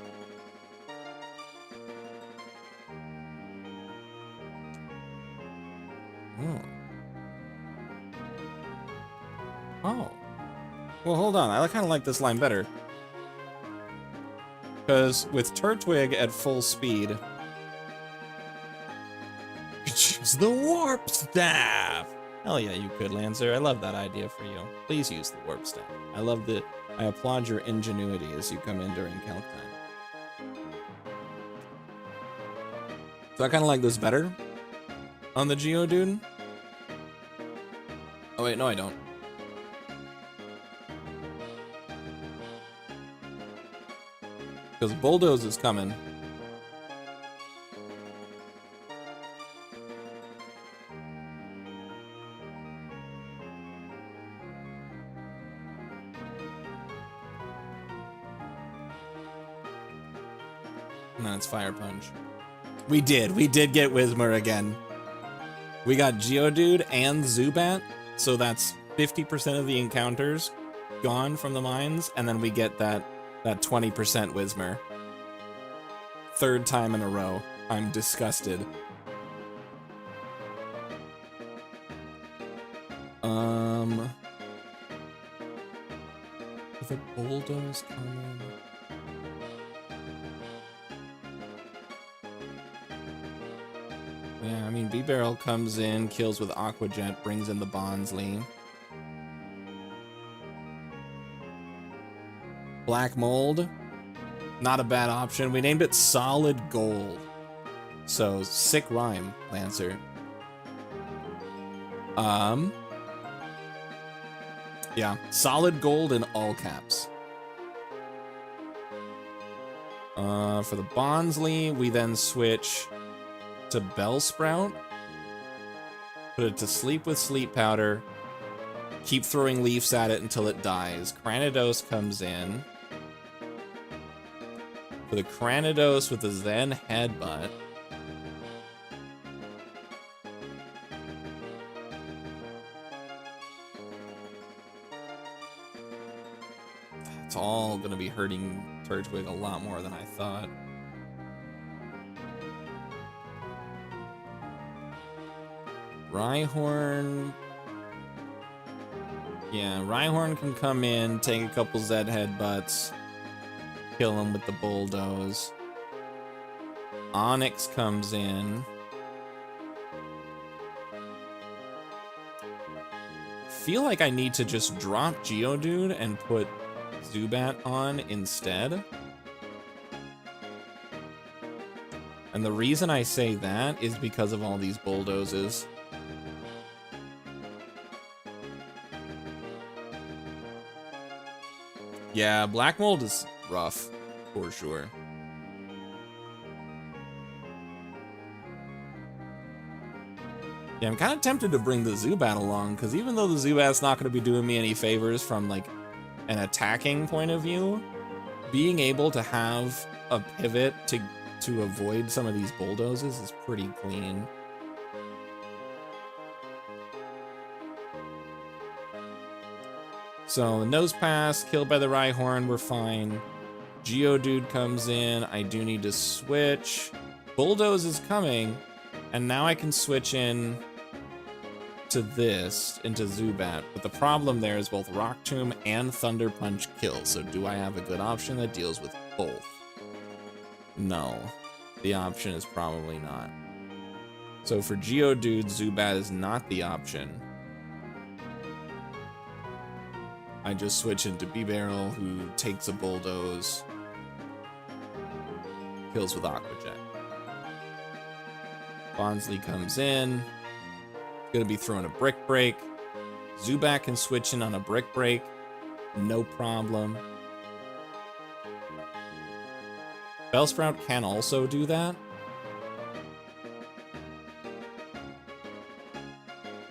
Well, hold on. I kind of like this line better. Because with Turtwig at full speed, you could choose the Warp Staff. Hell yeah, you could, Lancer. I love that idea for you. Please use the Warp Staff. I applaud your ingenuity as you come in during calc time. So I kind of like this better on the Geodude. Oh wait, no I don't. Because Bulldoze is coming. And then it's Fire Punch. We did get Whismur again. We got Geodude and Zubat, so that's 50% of the encounters gone from the mines, and then we get that 20% Whismur. Third time in a row. I'm disgusted. With a Bulldoze coming. Yeah, I mean, B-Barrel comes in, kills with Aqua Jet, brings in the Bonsly. Black Mold, not a bad option. We named it Solid Gold. So, sick rhyme, Lancer. Yeah, Solid Gold in all caps. For the Bonsly, we then switch to Bellsprout. Put it to sleep with Sleep Powder. Keep throwing leaves at it until it dies. Cranidos comes in. For the Cranidos with the Zen Headbutt. It's all gonna be hurting Turtwig a lot more than I thought. Rhyhorn. Yeah, Rhyhorn can come in, take a couple Zed Headbutts, kill him with the Bulldoze. Onyx comes in. Feel like I need to just drop Geodude and put Zubat on instead. And the reason I say that is because of all these Bulldozes. Yeah, Black Mold is rough, for sure. Yeah, I'm kind of tempted to bring the Zubat along, because even though the Zubat's not going to be doing me any favors from, like, an attacking point of view, being able to have a pivot to avoid some of these Bulldozes is pretty clean. So, Nose Pass, killed by the Rhyhorn, we're fine. Geodude comes in, I do need to switch. Bulldoze is coming, and now I can switch in to this, into Zubat. But the problem there is both Rock Tomb and Thunder Punch kill, so do I have a good option that deals with both? No. The option is probably not. So for Geodude, Zubat is not the option. I just switch into B-Barrel, who takes a Bulldoze, kills with Aqua Jet. Bonsly comes in, gonna be throwing a Brick Break. Zubat can switch in on a Brick Break, no problem. Bellsprout can also do that.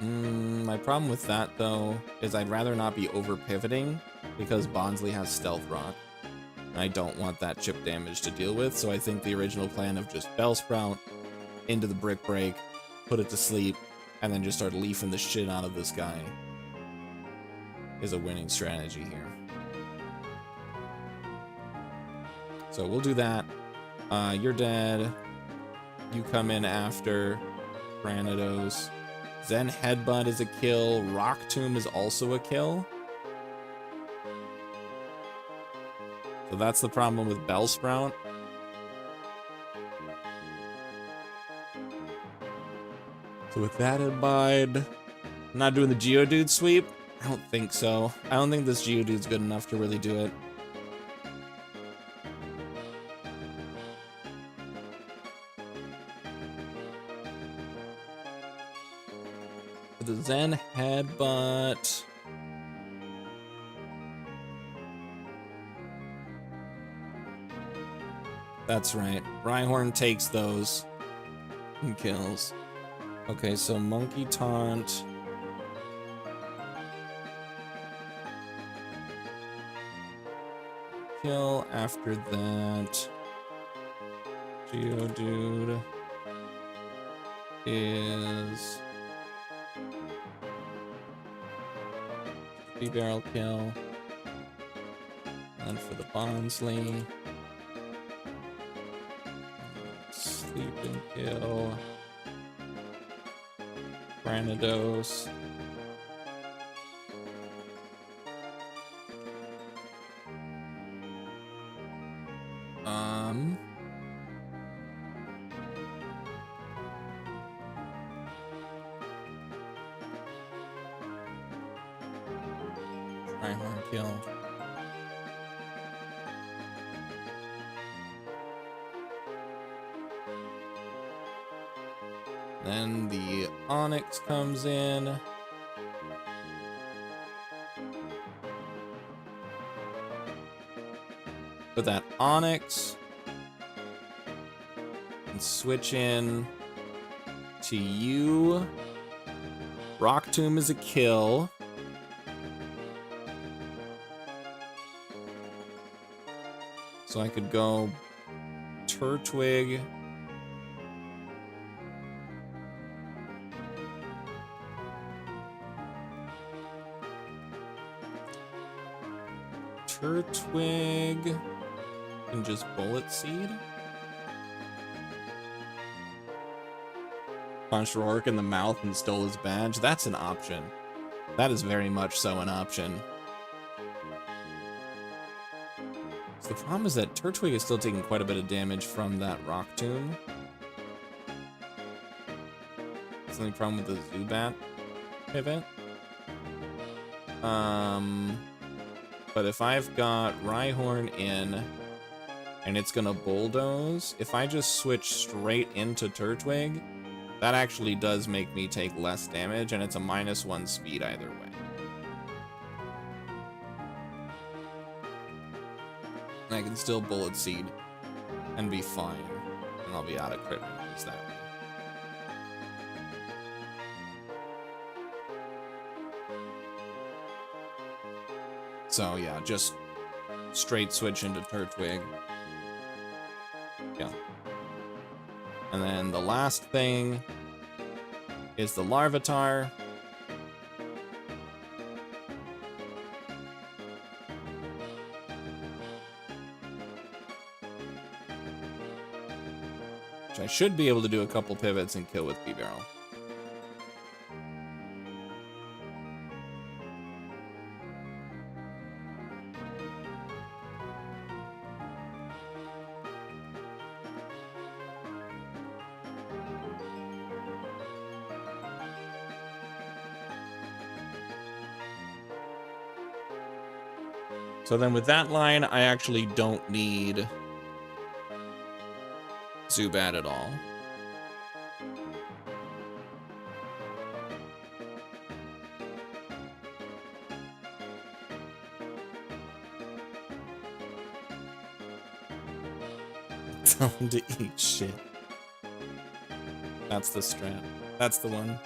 My problem with that, though, is I'd rather not be over-pivoting, because Bonsly has Stealth Rock. I don't want that chip damage to deal with, so I think the original plan of just Bellsprout into the Brick Break, put it to sleep, and then just start leafing the shit out of this guy is a winning strategy here. So we'll do that. You're dead. You come in after Granados. Zen Headbutt is a kill. Rock Tomb is also a kill. So that's the problem with Bellsprout. So with that in mind, I'm not doing the Geodude sweep? I don't think so. I don't think this Geodude's good enough to really do it. The Zen Headbutt. That's right. Rhyhorn takes those and kills. Okay, so Monkey Taunt. Kill after that. Geodude is barrel kill. And for the Bonsly, sleep and kill. Gyarados. Rhyhorn kill. Then the Onyx comes in. Put that Onyx and switch in to you. Rock Tomb is a kill. So I could go Turtwig. Turtwig and just Bullet Seed. Punched Rourke in the mouth and stole his badge. That's an option. That is very much so an option. So the problem is that Turtwig is still taking quite a bit of damage from that Rock Tomb. That's the only problem with the Zubat pivot. But if I've got Rhyhorn in and it's gonna bulldoze, if I just switch straight into Turtwig, that actually does make me take less damage, and it's a -1 speed either way. And I can still Bullet Seed and be fine, and I'll be out of crit ranges that way. So yeah, just straight switch into Turtwig. Yeah. And then the last thing is the Larvitar. Which I should be able to do a couple pivots and kill with B-Barrel. So then with that line, I actually don't need Zubat at all. Tell him to eat shit. That's the strat. That's the one.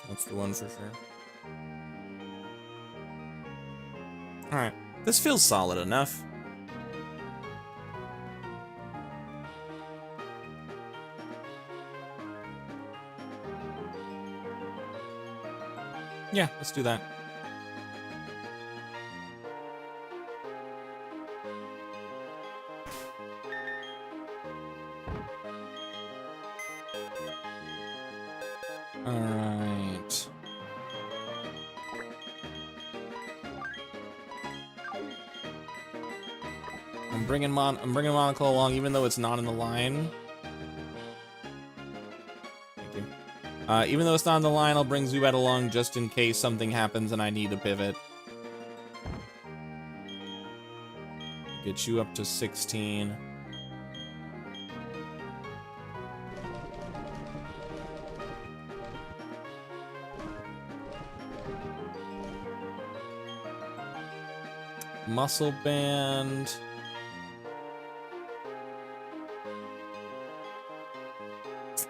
That's the one for sure. Alright, this feels solid enough. Yeah, let's do that. I'm bringing Monocle along, even though it's not in the line. Thank you. Even though it's not in the line, I'll bring Zubat along just in case something happens and I need to pivot. Get you up to 16. Muscle Band.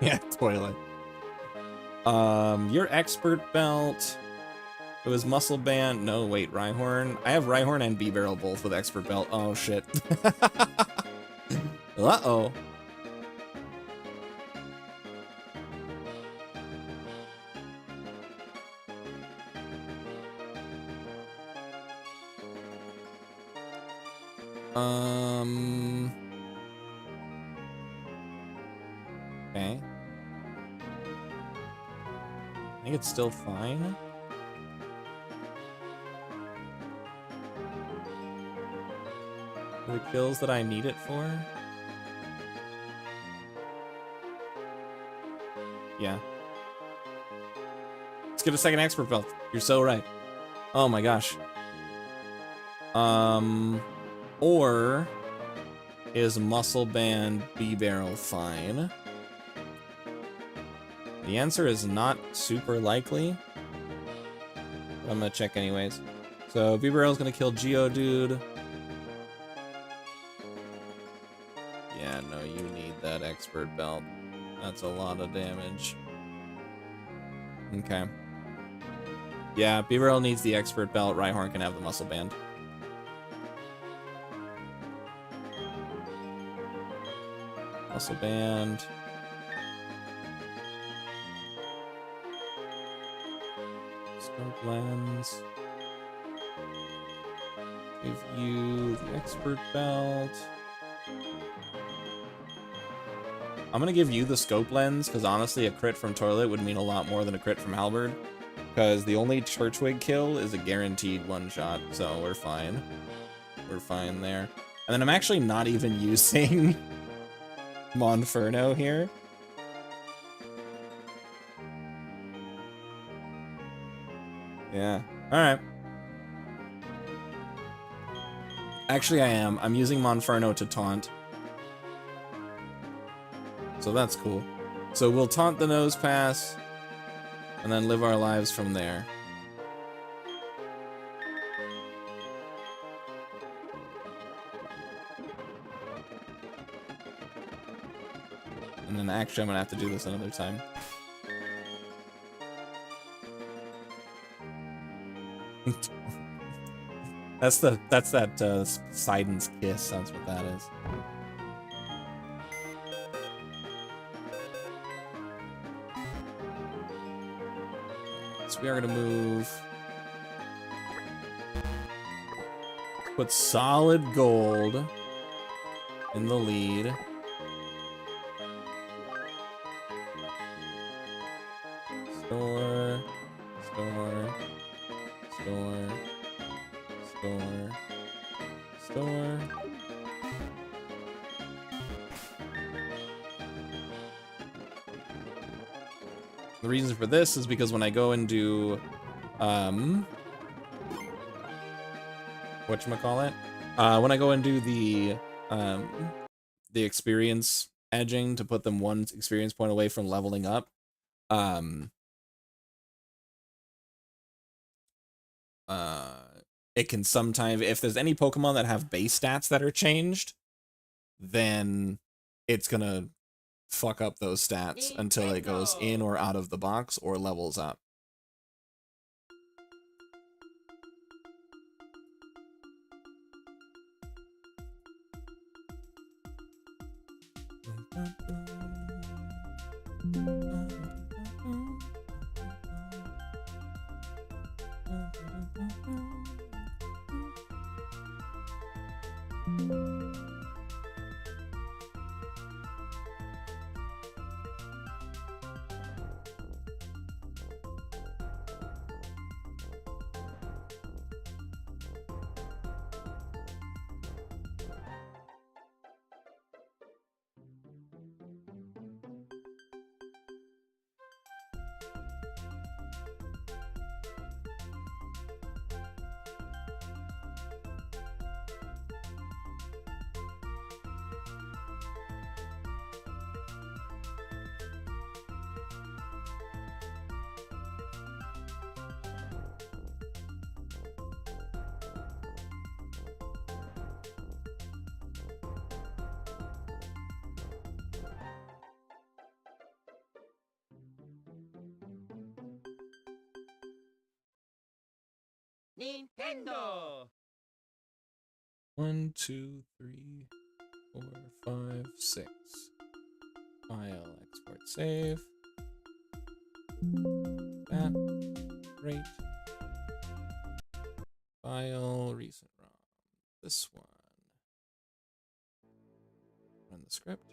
Yeah, toilet. Your Expert Belt. It was Muscle Band. No, wait, Rhyhorn. I have Rhyhorn and B-Barrel both with Expert Belt. Oh, shit. Uh-oh. Okay. I think it's still fine. For the kills that I need it for? Yeah. Let's get a second Expert Belt. You're so right. Oh my gosh. Or is Muscle Band B-Barrel fine? The answer is not super likely. But I'm gonna check anyways. So B-Barrel's gonna kill Geodude. Yeah, no, you need that Expert Belt. That's a lot of damage. Okay. Yeah, B-Barrel needs the Expert Belt. Rhyhorn can have the Muscle Band. Muscle Band. Scope Lens. Give you the Expert Belt. I'm gonna give you the Scope Lens, because honestly a crit from Toilet would mean a lot more than a crit from Halberd. Because the only Turtwig kill is a guaranteed one-shot, so we're fine. We're fine there. And then I'm actually not even using Monferno here. Yeah. Alright. Actually, I am. I'm using Monferno to taunt. So that's cool. So we'll taunt the Nose Pass, and then live our lives from there. And then actually I'm gonna have to do this another time. that's that Poseidon's kiss. That's what that is. So we are gonna move. Put solid gold in the lead. Store. The reason for this is because when I go and do, whatchamacallit? When I go and do the experience edging to put them one experience point away from leveling up, it can sometimes, if there's any Pokemon that have base stats that are changed, then it's gonna fuck up those stats until it goes in or out of the box or levels up. Nintendo. 1, 2, 3, 4, 5, 6. File, export, save. That. Great. File, recent ROM. This one. Run the script.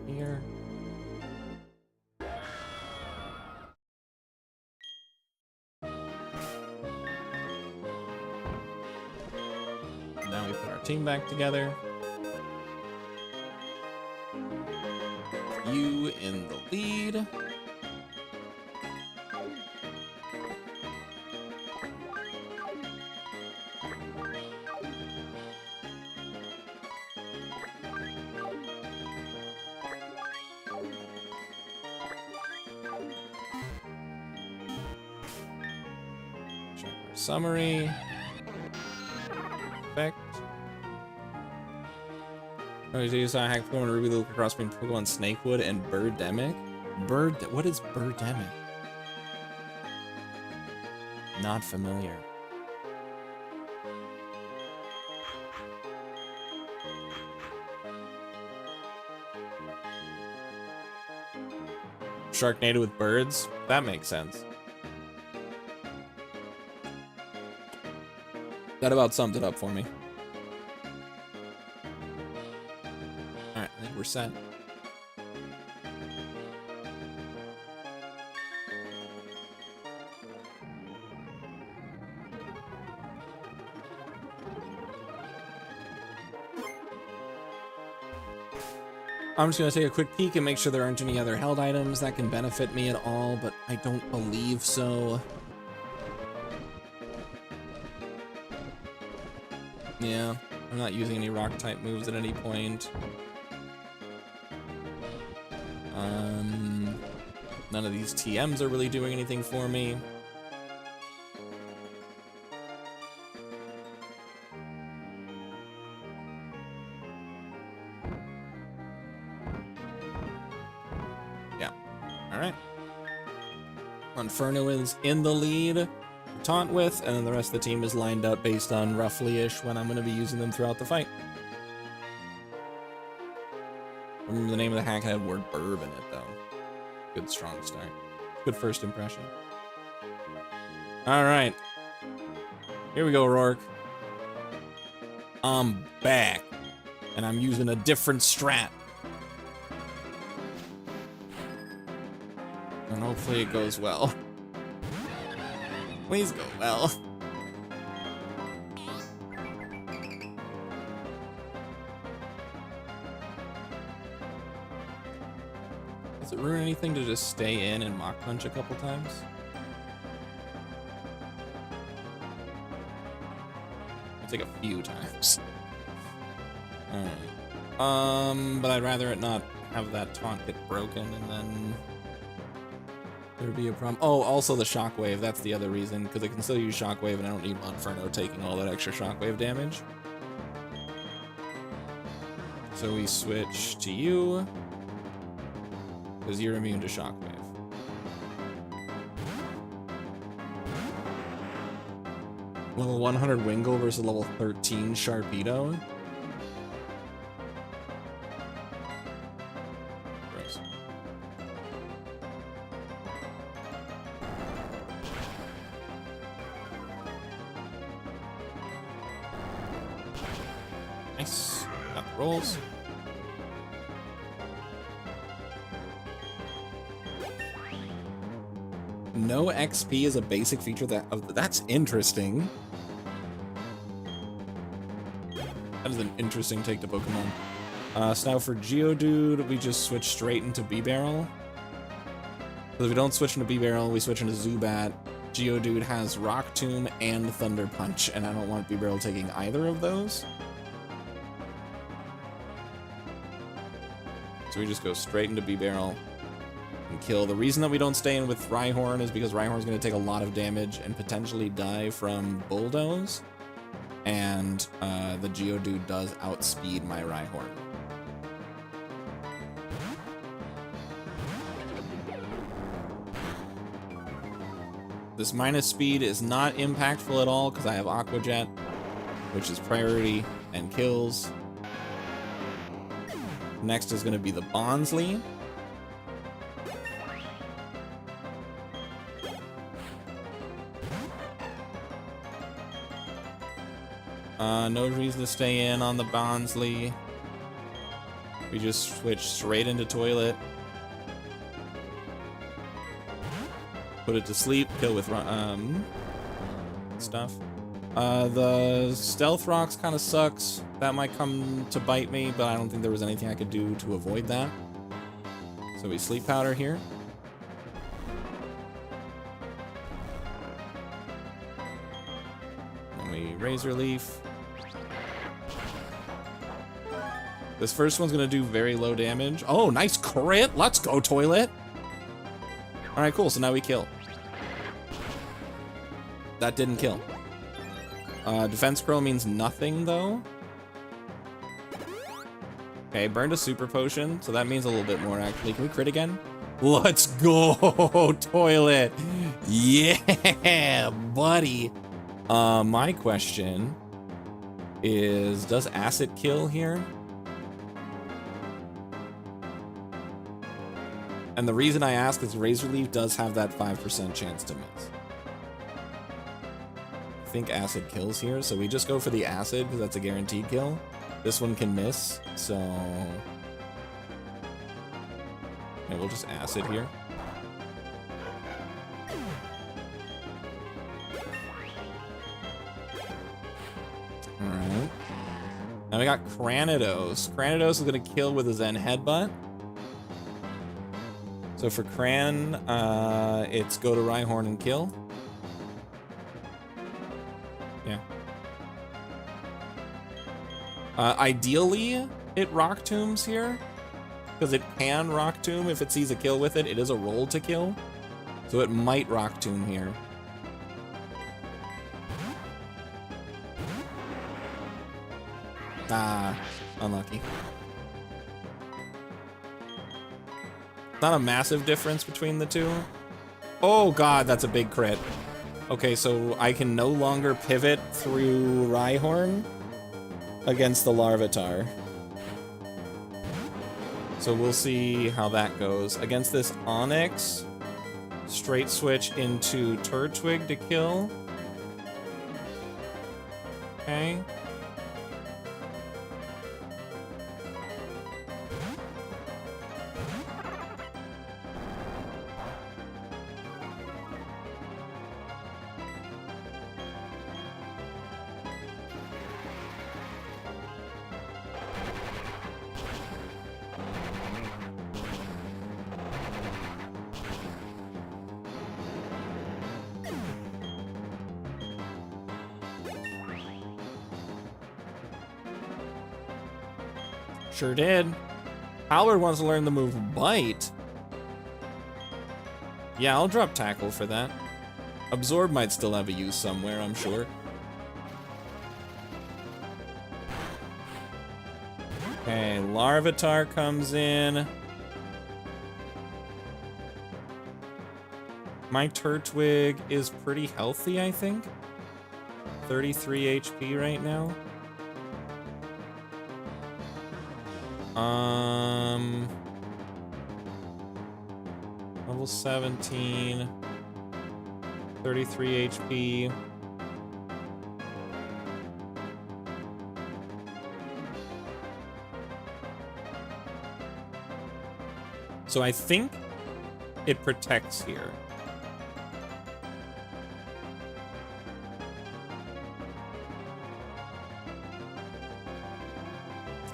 Here. Now we put our team back together. You in the lead. Check our summary. Perfect. Oh, you use hack Pokemon Ruby look across between Pokemon Snakewood and Birdemic? What is Birdemic? Not familiar. Sharknado with birds? That makes sense. That about sums it up for me. Alright, I think we're set. I'm just going to take a quick peek and make sure there aren't any other held items that can benefit me at all, but I don't believe so. Yeah, I'm not using any rock-type moves at any point. None of these TMs are really doing anything for me. Yeah, all right. Inferno is in the lead to taunt with, and then the rest of the team is lined up based on roughly-ish when I'm going to be using them throughout the fight. Remember the name of the hack had word burb in it, though. Good strong start. Good first impression. All right. Here we go, Rourke. I'm back. And I'm using a different strat. And hopefully it goes well. Please go well. Does it ruin anything to just stay in and Mach Punch a couple times? I'll take a few times. Alright. But I'd rather it not have that taunt get broken and then there'd be a problem. Oh, also the Shockwave, that's the other reason, because I can still use Shockwave and I don't need Monferno taking all that extra Shockwave damage. So we switch to you, because you're immune to Shockwave. Level 100 Wingull versus level 13 Sharpedo. Gross. Nice. Got the rolls. No XP is a basic feature that's interesting. That is an interesting take to Pokemon. So now for Geodude, we just switch straight into B-Barrel. Because if we don't switch into B-Barrel, we switch into Zubat. Geodude has Rock Tomb and Thunder Punch, and I don't want B-Barrel taking either of those. So we just go straight into B-Barrel and kill. The reason that we don't stay in with Rhyhorn is because Rhyhorn's going to take a lot of damage and potentially die from Bulldoze. And the Geodude does outspeed my Rhyhorn. This minus speed is not impactful at all because I have Aqua Jet, which is priority and kills. Next is going to be the Bonsly. No reason to stay in on the Bonsly. We just switch straight into Toilet. Put it to sleep, kill with stuff. The Stealth Rocks kind of sucks. That might come to bite me, but I don't think there was anything I could do to avoid that. So we Sleep Powder here. And we Razor Leaf. This first one's gonna do very low damage. Oh, nice crit! Let's go, Toilet! Alright, cool, so now we kill. That didn't kill. Defense Curl means nothing, though. Okay, burned a Super Potion, so that means a little bit more, actually. Can we crit again? Let's go, Toilet! Yeah, buddy! My question is, does Acid kill here? And the reason I ask is Razor Leaf does have that 5% chance to miss. I think Acid kills here, so we just go for the Acid because that's a guaranteed kill. This one can miss, so... yeah, we'll just Acid here. Alright. Now we got Gyarados. Gyarados is going to kill with a Zen Headbutt. So for Cran, it's go to Rhyhorn and kill. Yeah. Ideally, it Rock Tombs here, because it can Rock Tomb if it sees a kill with it. It is a roll to kill, so it might Rock Tomb here. Ah, unlucky. Not a massive difference between the two. Oh god, that's a big crit. Okay, so I can no longer pivot through Rhyhorn against the Larvitar. So we'll see how that goes. Against this Onyx, straight switch into Turtwig to kill. Okay. Sure did. Howard wants to learn the move Bite. Yeah, I'll drop Tackle for that. Absorb might still have a use somewhere, I'm sure. Okay, Larvitar comes in. My Turtwig is pretty healthy, I think. 33 HP right now. Level 17, 33 HP. So I think it protects here.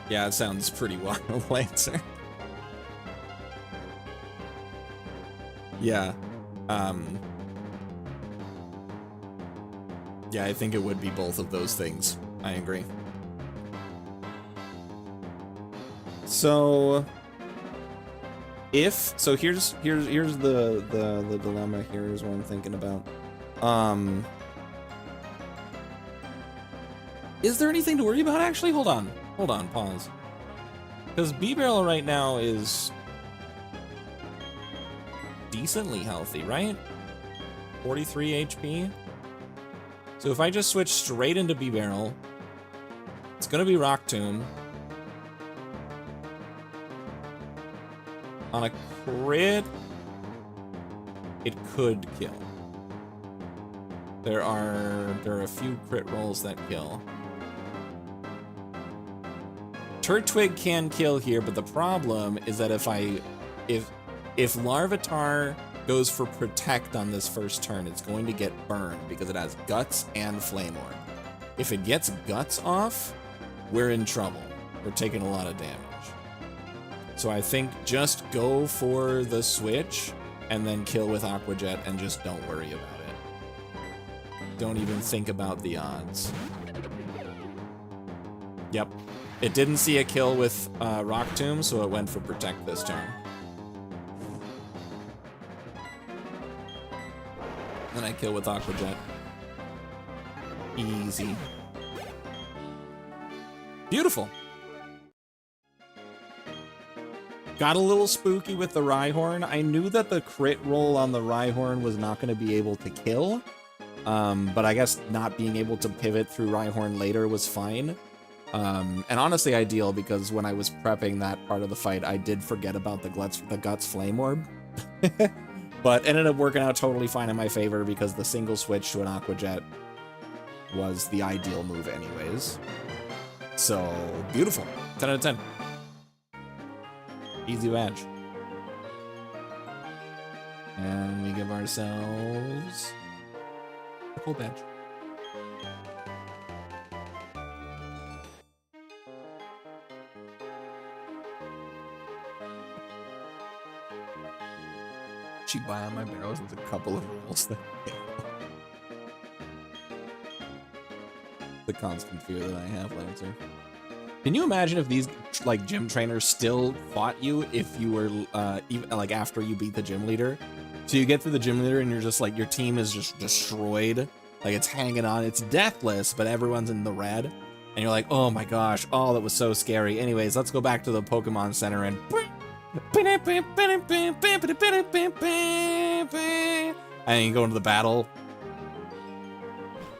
Yeah, it sounds pretty wild, Lancer. Yeah. Yeah, I think it would be both of those things. I agree. So here's the dilemma. Here's what I'm thinking about. Is there anything to worry about actually? Hold on, pause. Because B-Barrel right now is decently healthy, right? 43 HP. So if I just switch straight into B-Barrel, it's gonna be Rock Tomb. On a crit, it could kill. There are a few crit rolls that kill. Turtwig can kill here, but the problem is that if Larvitar goes for Protect on this first turn, it's going to get burned because it has Guts and Flame Orb. If it gets Guts off, we're in trouble. We're taking a lot of damage. So I think just go for the switch and then kill with Aqua Jet and just don't worry about it. Don't even think about the odds. Yep. It didn't see a kill with Rock Tomb, so it went for Protect this turn. Then I kill with Aqua Jet. Easy. Beautiful. Got a little spooky with the Rhyhorn. I knew that the crit roll on the Rhyhorn was not going to be able to kill. But I guess not being able to pivot through Rhyhorn later was fine. And honestly ideal, because when I was prepping that part of the fight, I did forget about the Guts Flame Orb. But ended up working out totally fine in my favor because the single switch to an Aqua Jet was the ideal move anyways. So, beautiful. 10 out of 10. Easy badge. And we give ourselves a full badge. She buy on my barrels with a couple of rolls that the constant fear that I have, Lancer. Can you imagine if these like gym trainers still fought you if you were even like after you beat the gym leader? So you get through the gym leader and you're just like your team is just destroyed, like it's hanging on, it's deathless, but everyone's in the red, and you're like, oh my gosh, oh that was so scary. Anyways, let's go back to the Pokemon Center and you go into the battle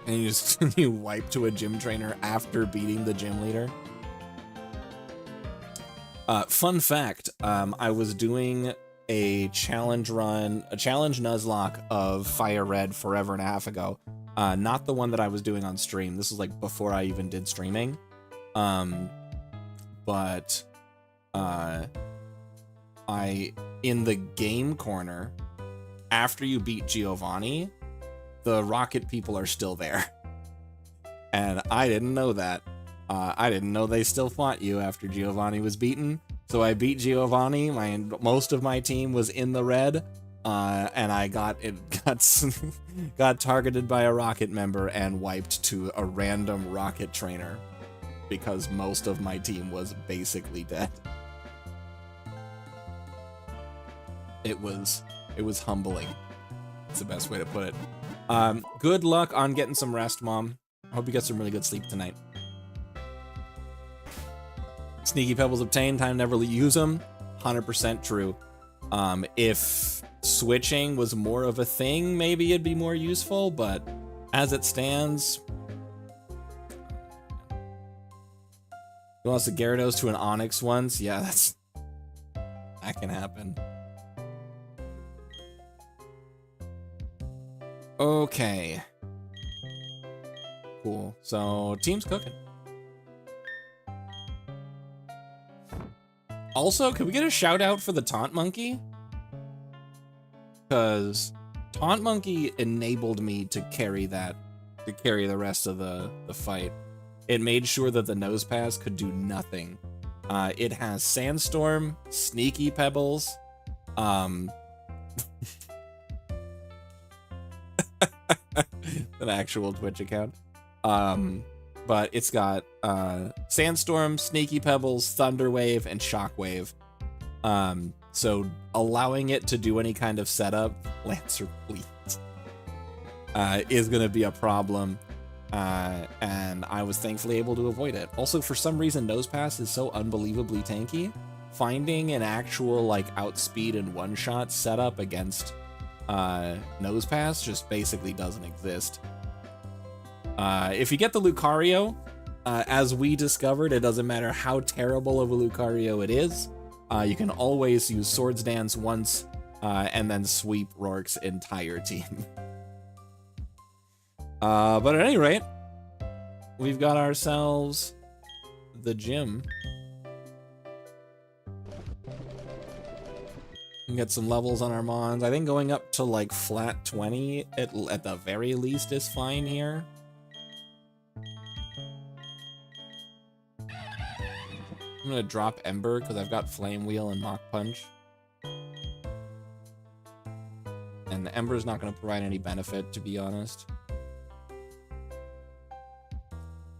and you just you wipe to a gym trainer after beating the gym leader. Fun fact, I was doing a challenge run, a challenge Nuzlocke of Fire Red forever and a half ago. Not the one that I was doing on stream. This was like before I even did streaming. But in the game corner, after you beat Giovanni, the rocket people are still there. And I didn't know that. I didn't know they still fought you after Giovanni was beaten. So I beat Giovanni. Most of my team was in the red, and I got targeted by a rocket member and wiped to a random rocket trainer because most of my team was basically dead. It was humbling. It's the best way to put it. Good luck on getting some rest, Mom. I hope you get some really good sleep tonight. Sneaky Pebbles obtained, time to never use them. 100% true. If switching was more of a thing, maybe it'd be more useful, but as it stands... You lost a Gyarados to an Onix once? Yeah, that can happen. Okay. Cool. So, team's cooking. Also, can we get a shout out for the Taunt Monkey? Because Taunt Monkey enabled me to carry the rest of the fight. It made sure that the Nose Pass could do nothing. It has Sandstorm, Sneaky Pebbles, an actual Twitch account. But it's got Sandstorm, Sneaky Pebbles, Thunder Wave, and Shockwave. So allowing it to do any kind of setup, Lancer please, is going to be a problem. And I was thankfully able to avoid it. Also, for some reason, Nose Pass is so unbelievably tanky. Finding an actual like outspeed and one-shot setup against Nose Pass just basically doesn't exist. If you get the Lucario, as we discovered, it doesn't matter how terrible of a Lucario it is. You can always use Swords Dance once, and then sweep Rourke's entire team. But at any rate, we've got ourselves the gym. We can get some levels on our Mons. I think going up to like flat 20 at the very least is fine here. I'm gonna drop Ember because I've got Flame Wheel and Mach Punch. And the Ember's not gonna provide any benefit, to be honest.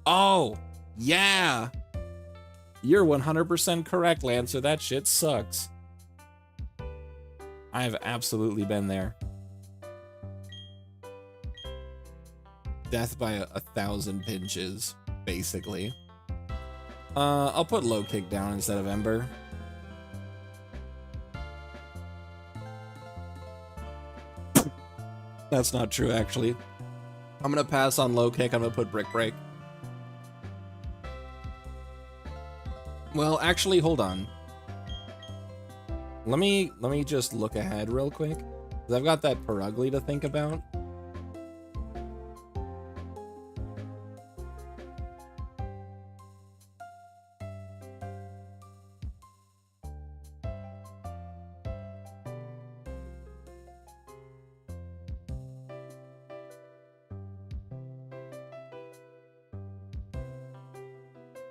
Oh, yeah! You're 100% correct, Lancer. That shit sucks. I've absolutely been there. Death by 1,000 pinches, basically. I'll put Low Kick down instead of Ember. That's not true, actually. I'm gonna pass on Low Kick. I'm gonna put Brick Break. Well, actually, hold on. Let me just look ahead real quick, because I've got that Perugly to think about.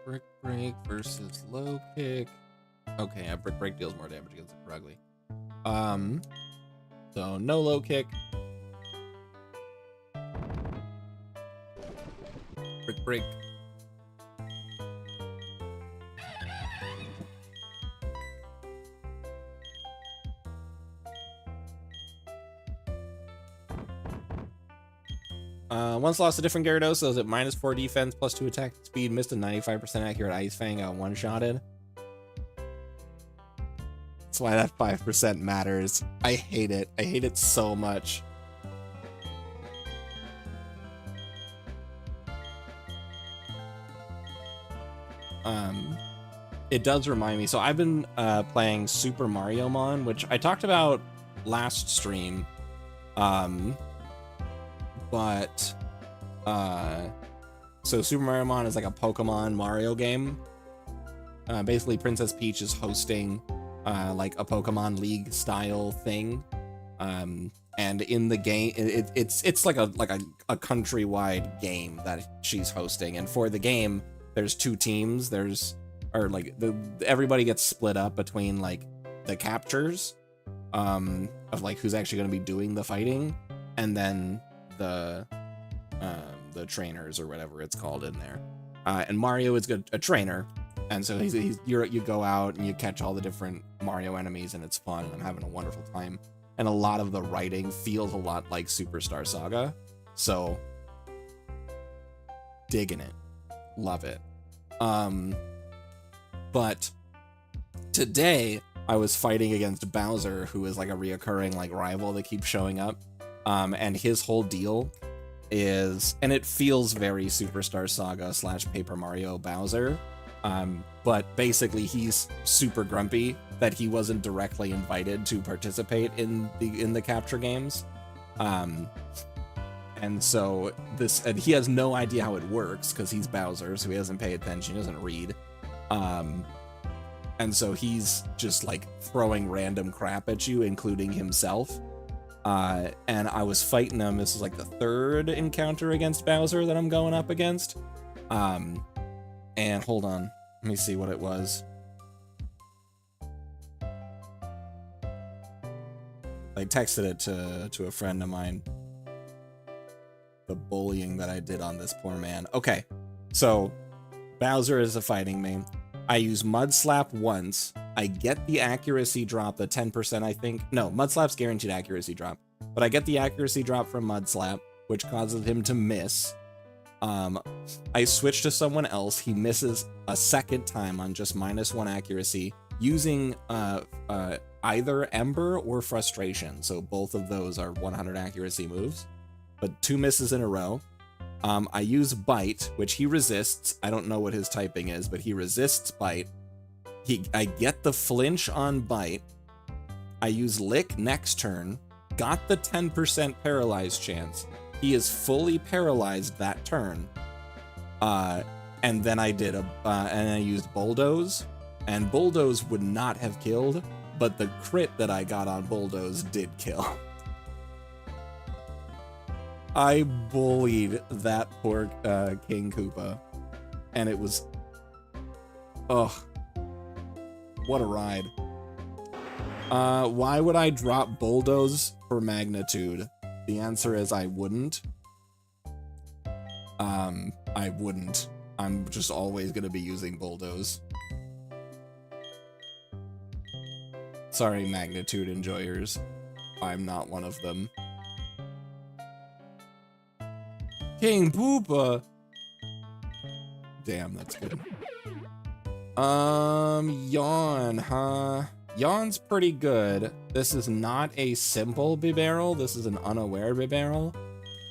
Brick Break versus Low Kick. Okay, yeah, Brick Break deals more damage against the Perugly. So no Low Kick. Brick Break. Once lost a different Gyarados, so is it -4 defense, +2 attack speed, missed a 95% accurate Ice Fang, got one-shotted. That's why that 5% matters. I hate it. I hate it so much. It does remind me. So I've been playing Super Mario Mon, which I talked about last stream. So Super Mario Mon is like a Pokemon Mario game. Basically, Princess Peach is hosting like a Pokemon League style thing, and in the game, it's like a countrywide game that she's hosting. And for the game, there's 2 teams. Everybody gets split up between like the captures, of like who's actually going to be doing the fighting, and then the trainers or whatever it's called in there. And Mario is a trainer. And so you go out and you catch all the different Mario enemies, and it's fun, and I'm having a wonderful time. And a lot of the writing feels a lot like Superstar Saga. So, digging it. Love it. But today, I was fighting against Bowser, who is like a reoccurring like rival that keeps showing up. And his whole deal is, and it feels very Superstar Saga / Paper Mario Bowser. But basically he's super grumpy that he wasn't directly invited to participate in the capture games. And so and he has no idea how it works because he's Bowser, so he doesn't pay attention, he doesn't read. And so he's just like throwing random crap at you, including himself. And I was fighting him. This is like the 3rd encounter against Bowser that I'm going up against. And hold on, let me see what it was. I texted it to a friend of mine. The bullying that I did on this poor man. Okay, so Bowser is fighting me. I use Mud Slap once. I get the accuracy drop, the 10%, I think. No, Mud Slap's guaranteed accuracy drop. But I get the accuracy drop from Mud Slap, which causes him to miss. I switch to someone else. He misses a second time on just -1 accuracy, using either Ember or Frustration, so both of those are 100 accuracy moves, but 2 misses in a row. I use Bite, which he resists. I don't know what his typing is, but he resists Bite. I get the flinch on Bite. I use Lick next turn, got the 10% paralyzed chance. He is fully paralyzed that turn. And then I did and I used Bulldoze, and Bulldoze would not have killed, but the crit that I got on Bulldoze did kill. I bullied that poor King Koopa, and it was, ugh, what a ride. Why would I drop Bulldoze for Magnitude? The answer is I wouldn't. I wouldn't. I'm just always gonna be using Bulldoze. Sorry, Magnitude enjoyers. I'm not one of them. King Poopa! Damn, that's good. Yawn, huh? Yawn's pretty good. This is not a simple Bibarel, this is an unaware Bibarel.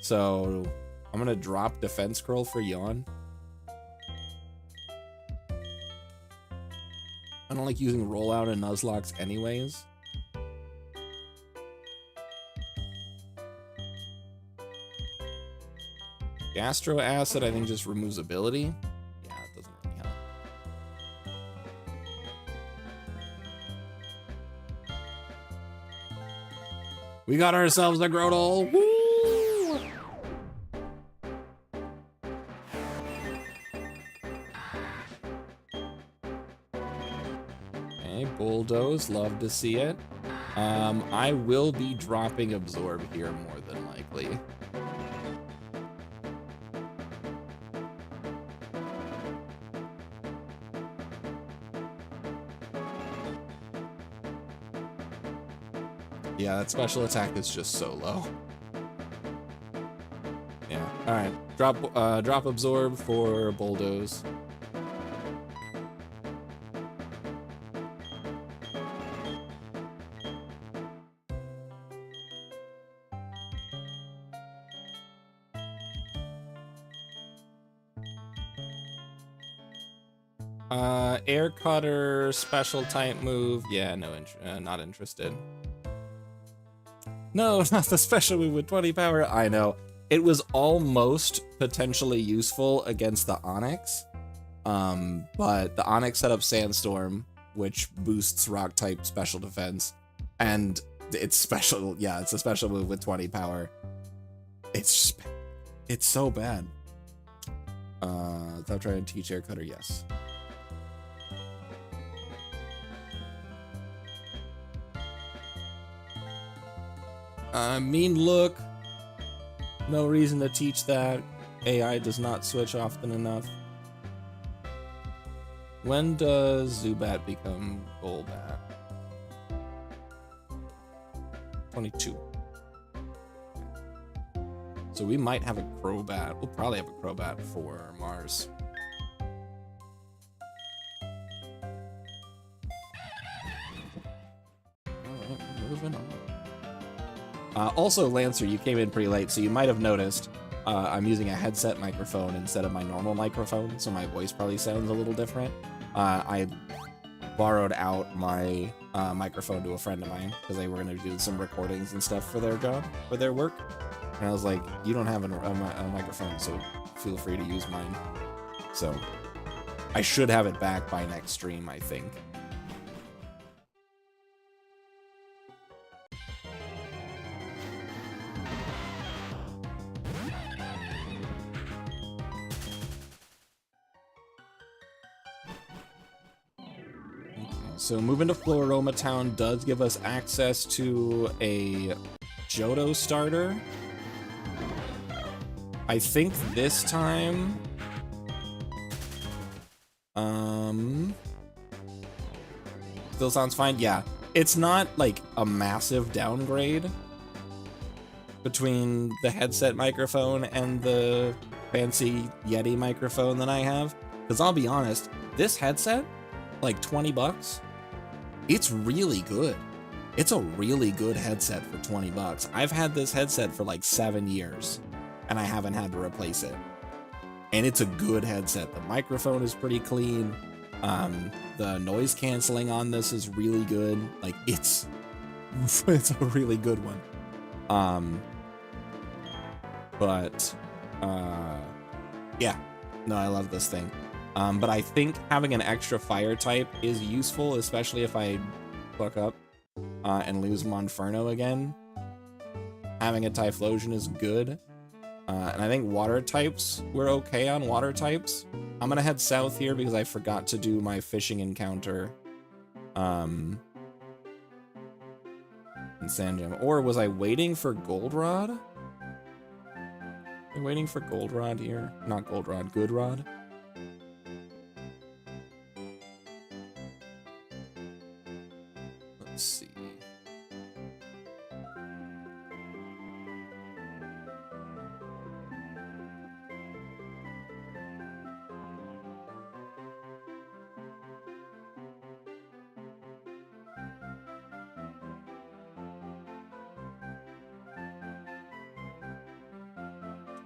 So, I'm gonna drop Defense Curl for Yawn. I don't like using Rollout and Nuzlocke anyways. Gastro Acid, I think, just removes ability. Yeah, it doesn't really help. We got ourselves a Grotle. Woo! Okay, Bulldoze, love to see it. I will be dropping Absorb here more than likely. Yeah, that special attack is just so low. Yeah. All right. Drop Absorb for Bulldoze. Air Cutter, special type move. Yeah, no, not interested. No, not the special move with 20 power. I know. It was almost potentially useful against the Onyx. But the Onyx set up Sandstorm, which boosts rock type special defense. And it's special, yeah, it's a special move with 20 power. It's just, it's so bad. Without trying to teach Air Cutter, yes. Mean Look. No reason to teach that. AI does not switch often enough. When does Zubat become Golbat? 22. So we might have a Crobat. We'll probably have a Crobat for Mars. Alright, moving on. Also, Lancer, you came in pretty late, so you might have noticed I'm using a headset microphone instead of my normal microphone, so my voice probably sounds a little different. I borrowed out my microphone to a friend of mine because they were going to do some recordings and stuff for their job, for their work. And I was like, you don't have a microphone, so feel free to use mine. So I should have it back by next stream, I think. So moving to Floroma Town does give us access to a Johto starter. I think this time... Still sounds fine? Yeah. It's not like a massive downgrade between the headset microphone and the fancy Yeti microphone that I have. Because I'll be honest, this headset, like 20 bucks, it's really good. It's a really good headset for 20 bucks. I've had this headset for like 7 years and I haven't had to replace it. And it's a good headset. The microphone is pretty clean. The noise canceling on this is really good. Like it's a really good one. Yeah, no, I love this thing. But I think having an extra fire type is useful, especially if I fuck up and lose Monferno again. Having a Typhlosion is good. And I think water types, we're okay on water types. I'm gonna head south here because I forgot to do my fishing encounter. In Sandgem. Or was I waiting for Goldenrod? Am I waiting for Goldenrod here? Not Goldenrod, Goodrod. Let's see.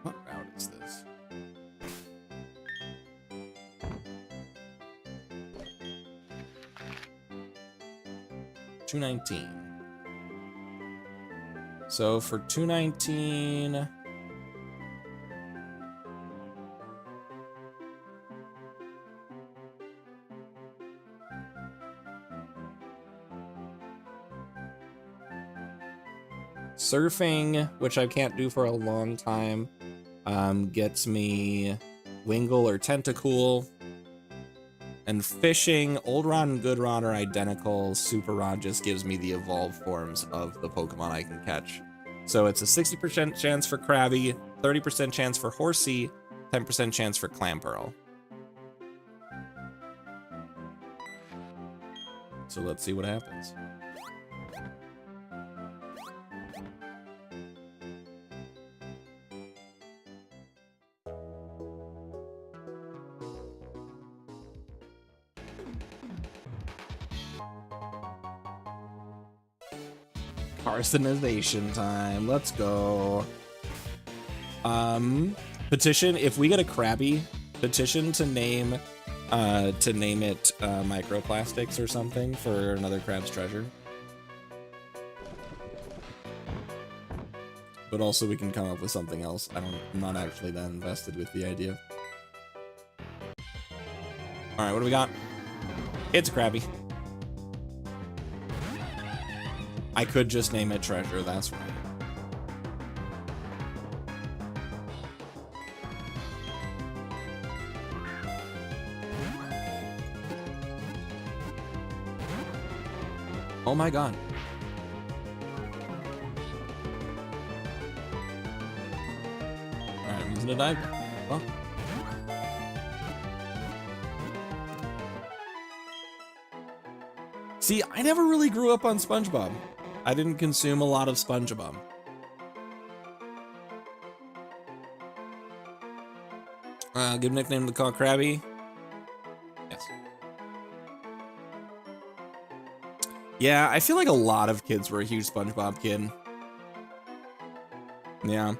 What route is this? $219. So for $219, surfing, which I can't do for a long time, gets me Wingull or Tentacool. And fishing, Old Rod and Good Rod are identical. Super Rod just gives me the evolved forms of the Pokemon I can catch. So it's a 60% chance for Krabby, 30% chance for Horsey, 10% chance for Clamperl. So let's see what happens. Arsonization time. Let's go. Petition, if we get a Krabby, petition to name it microplastics or something for another Crab's Treasure. But also we can come up with something else. I'm not actually that invested with the idea. Alright, what do we got? It's a Krabby. I could just name it Treasure, that's right. Oh my god. Alright, I'm using a dive. Well. See, I never really grew up on SpongeBob. I didn't consume a lot of SpongeBob. Give nickname to call Krabby. Yes. Yeah, I feel like a lot of kids were a huge SpongeBob kid. Yeah.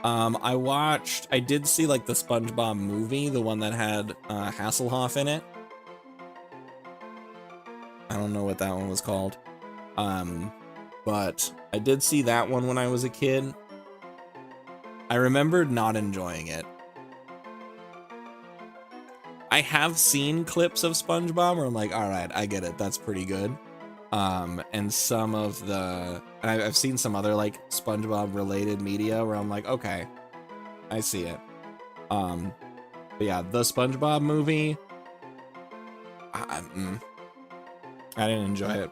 I did see like the SpongeBob movie, the one that had Hasselhoff in it. I don't know what that one was called. But I did see that one when I was a kid. I remembered not enjoying it. I have seen clips of SpongeBob where I'm like, all right, I get it. That's pretty good. And some of the, and I've seen some other like SpongeBob related media where I'm like, okay, I see it. But yeah, the SpongeBob movie, I didn't enjoy it.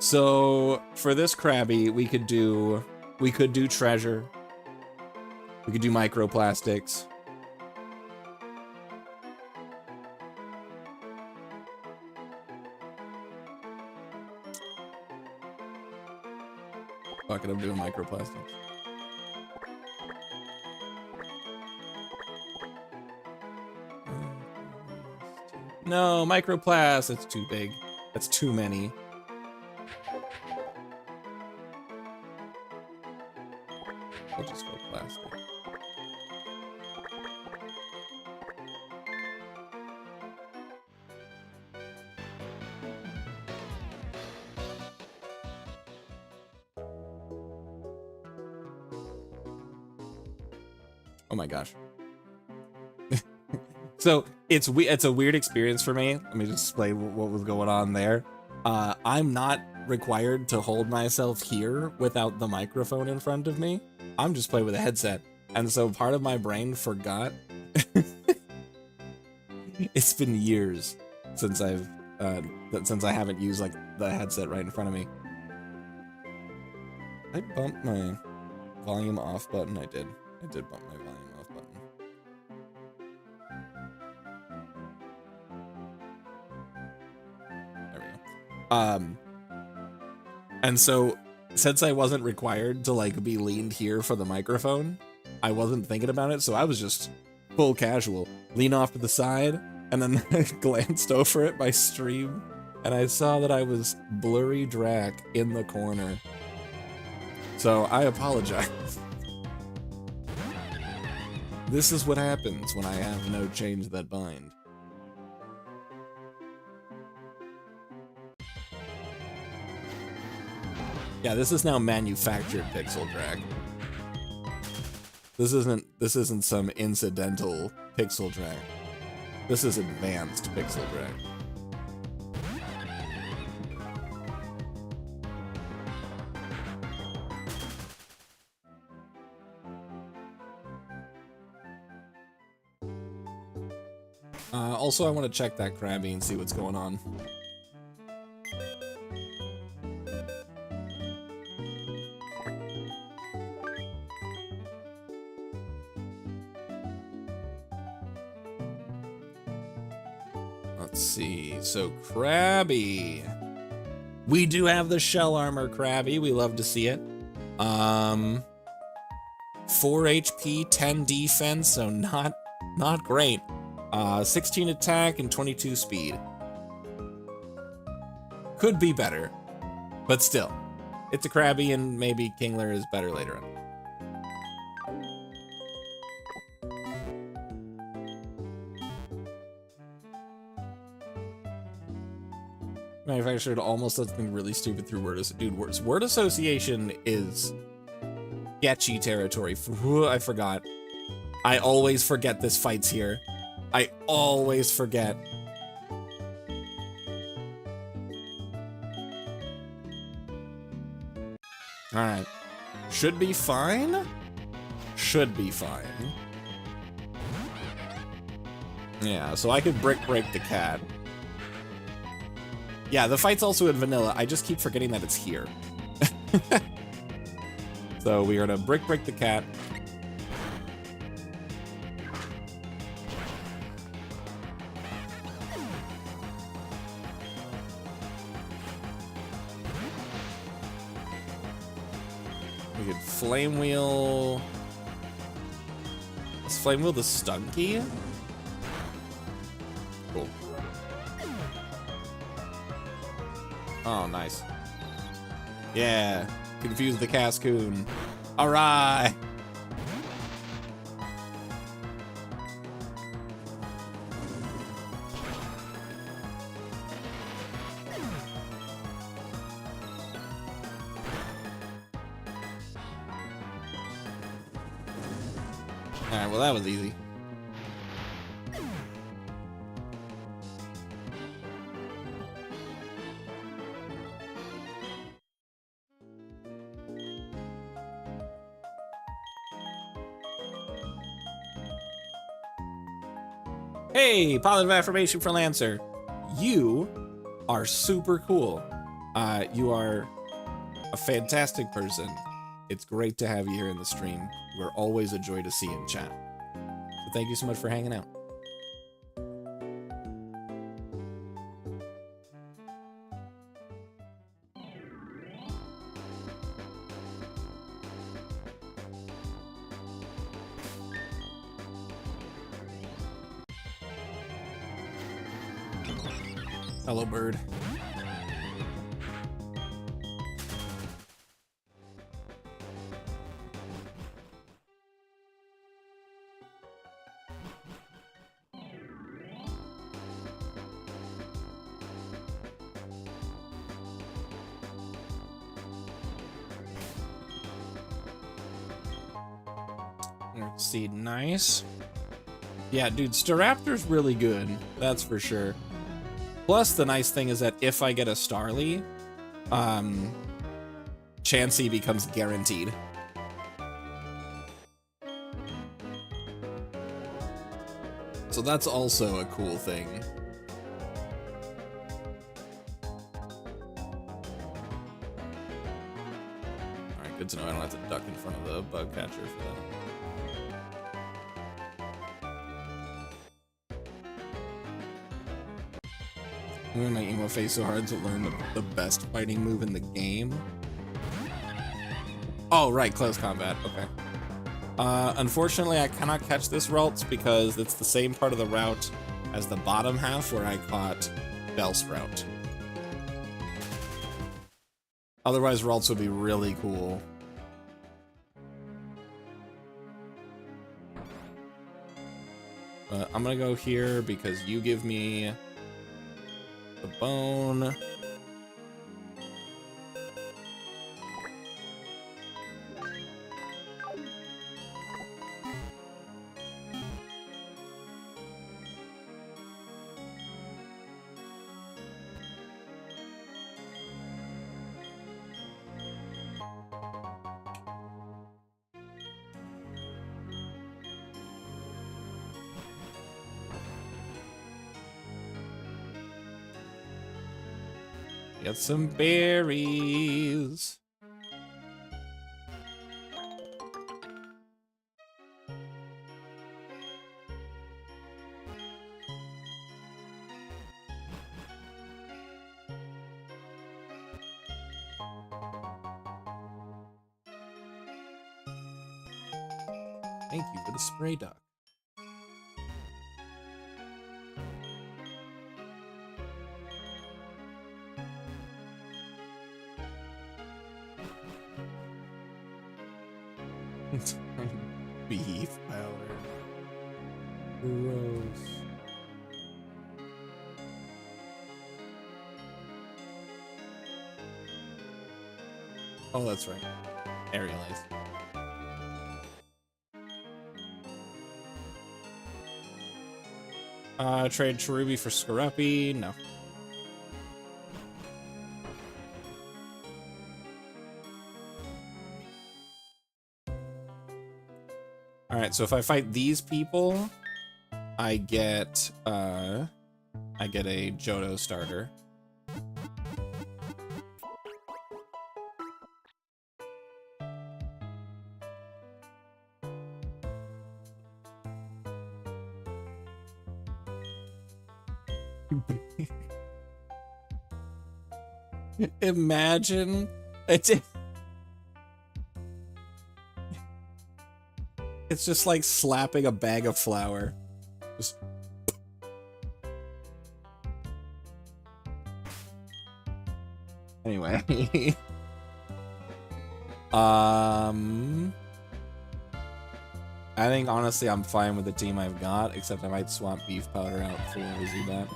So for this Krabby, we could do Treasure. We could do microplastics. Fuck it, I'm doing microplastics. No, microplast, it's too big. That's too many. I'll just go plastic. Oh my gosh. So it's a weird experience for me. Let me just explain what was going on there. I'm not required to hold myself here without the microphone in front of me. I'm just playing with a headset. And so part of my brain forgot. It's been years since I haven't used like the headset right in front of me. I bumped my volume off button. I did bump my volume off button. There we go. And so since I wasn't required to like be leaned here for the microphone, I wasn't thinking about it, so I was just full casual. Lean off to the side, and then I glanced over at my stream, and I saw that I was blurry Drac in the corner. So I apologize. This is what happens when I have no change that bind. Yeah, this is now manufactured pixel drag. This isn't some incidental pixel drag. This is advanced pixel drag. Also, I want to check that Krabby and see what's going on. Let's see. So, Krabby. We do have the shell armor Krabby. We love to see it. 4 HP, 10 defense, so not great. 16 attack and 22 speed. Could be better, but still. It's a Krabby, and maybe Kingler is better later on. Manufactured almost does something really stupid through word association is sketchy territory. I forgot. I always forget this fight's here. I always forget. Alright. Should be fine? Should be fine. Yeah, so I could brick break the cat. Yeah, the fight's also in vanilla. I just keep forgetting that it's here. So we are gonna brick break the cat. We could flame wheel. Let's flame wheel the Stunky. Cool. Oh, nice. Yeah. Confuse the Cascoon. Alright. Alright, well that was easy. Hey, positive affirmation for Lancer. You are super cool. You are a fantastic person. It's great to have you here in the stream. We're always a joy to see in chat. So thank you so much for hanging out. Hello, bird. Let's see, nice. Yeah, dude, Staraptor's really good. That's for sure. Plus, the nice thing is that if I get a Starly, Chansey becomes guaranteed. So that's also a cool thing. Alright, good to know I don't have to duck in front of the bug catcher for that. I'm gonna make emo face so hard to learn the best fighting move in the game. Oh, right, close combat, okay. Unfortunately, I cannot catch this Ralts because it's the same part of the route as the bottom half where I caught Bellsprout. Otherwise, Ralts would be really cool. But I'm gonna go here because you give me the bone. Get some berries. Thank you for the spray duck. Beef powder. Gross. Oh, that's right. Aerial Ace. Trade Cherubi for Skorupi? No. Alright, so if I fight these people, I get a Johto starter. Imagine it's just like slapping a bag of flour. Just anyway. I think honestly I'm fine with the team I've got, except I might swap beef powder out for Zubat.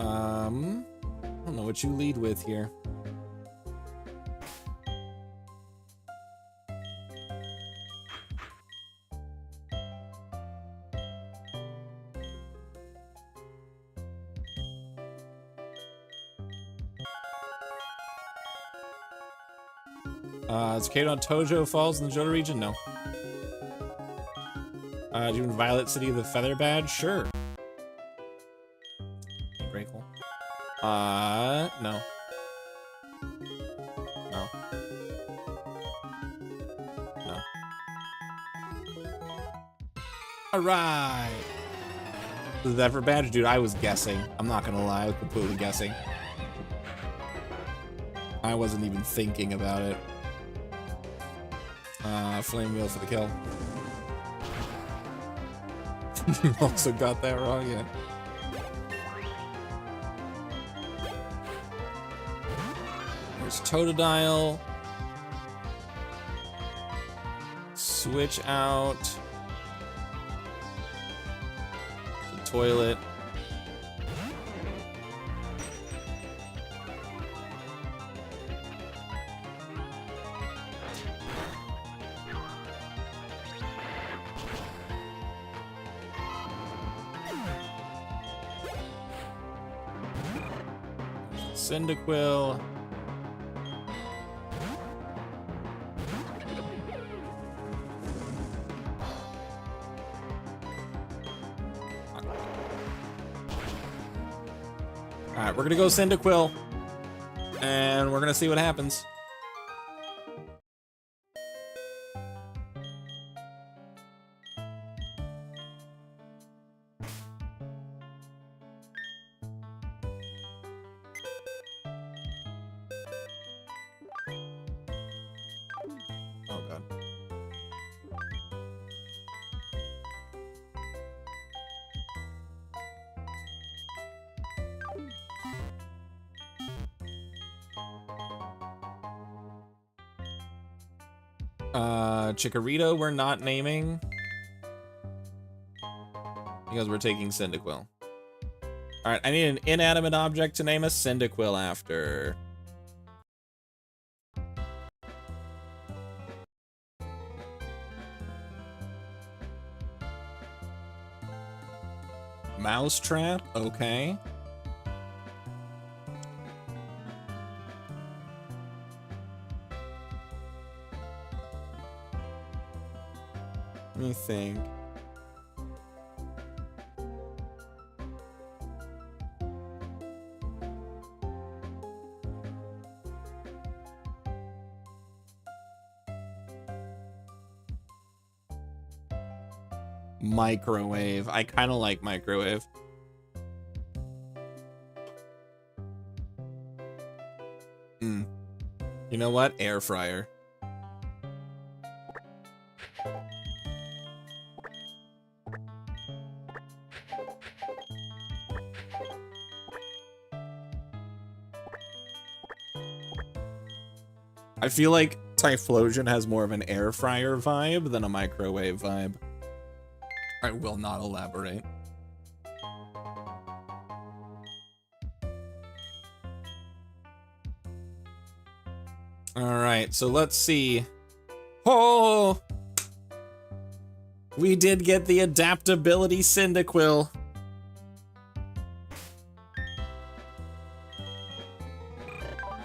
I don't know what you lead with here. Is Kadon Tojo Falls in the Johto region? No. Do you in Violet City of the Feather Badge? Sure. Very cool. No. No. No. Alright! The Feather Badge? Dude, I was guessing. I'm not gonna lie, I was completely guessing. I wasn't even thinking about it. Flame Wheel for the kill. You also got that wrong, yeah. There's Totodile. Switch out. toilet. Cyndaquil. Alright, we're gonna go Cyndaquil. And we're gonna see what happens. Oh god. Chikorita we're not naming because we're taking Cyndaquil. Alright, I need an inanimate object to name a Cyndaquil after. Mousetrap, okay. Let me think. Microwave. I kind of like microwave. You know what? Air fryer. I feel like Typhlosion has more of an air fryer vibe than a microwave vibe. I will not elaborate. Alright, so let's see. Oh! We did get the adaptability Cyndaquil.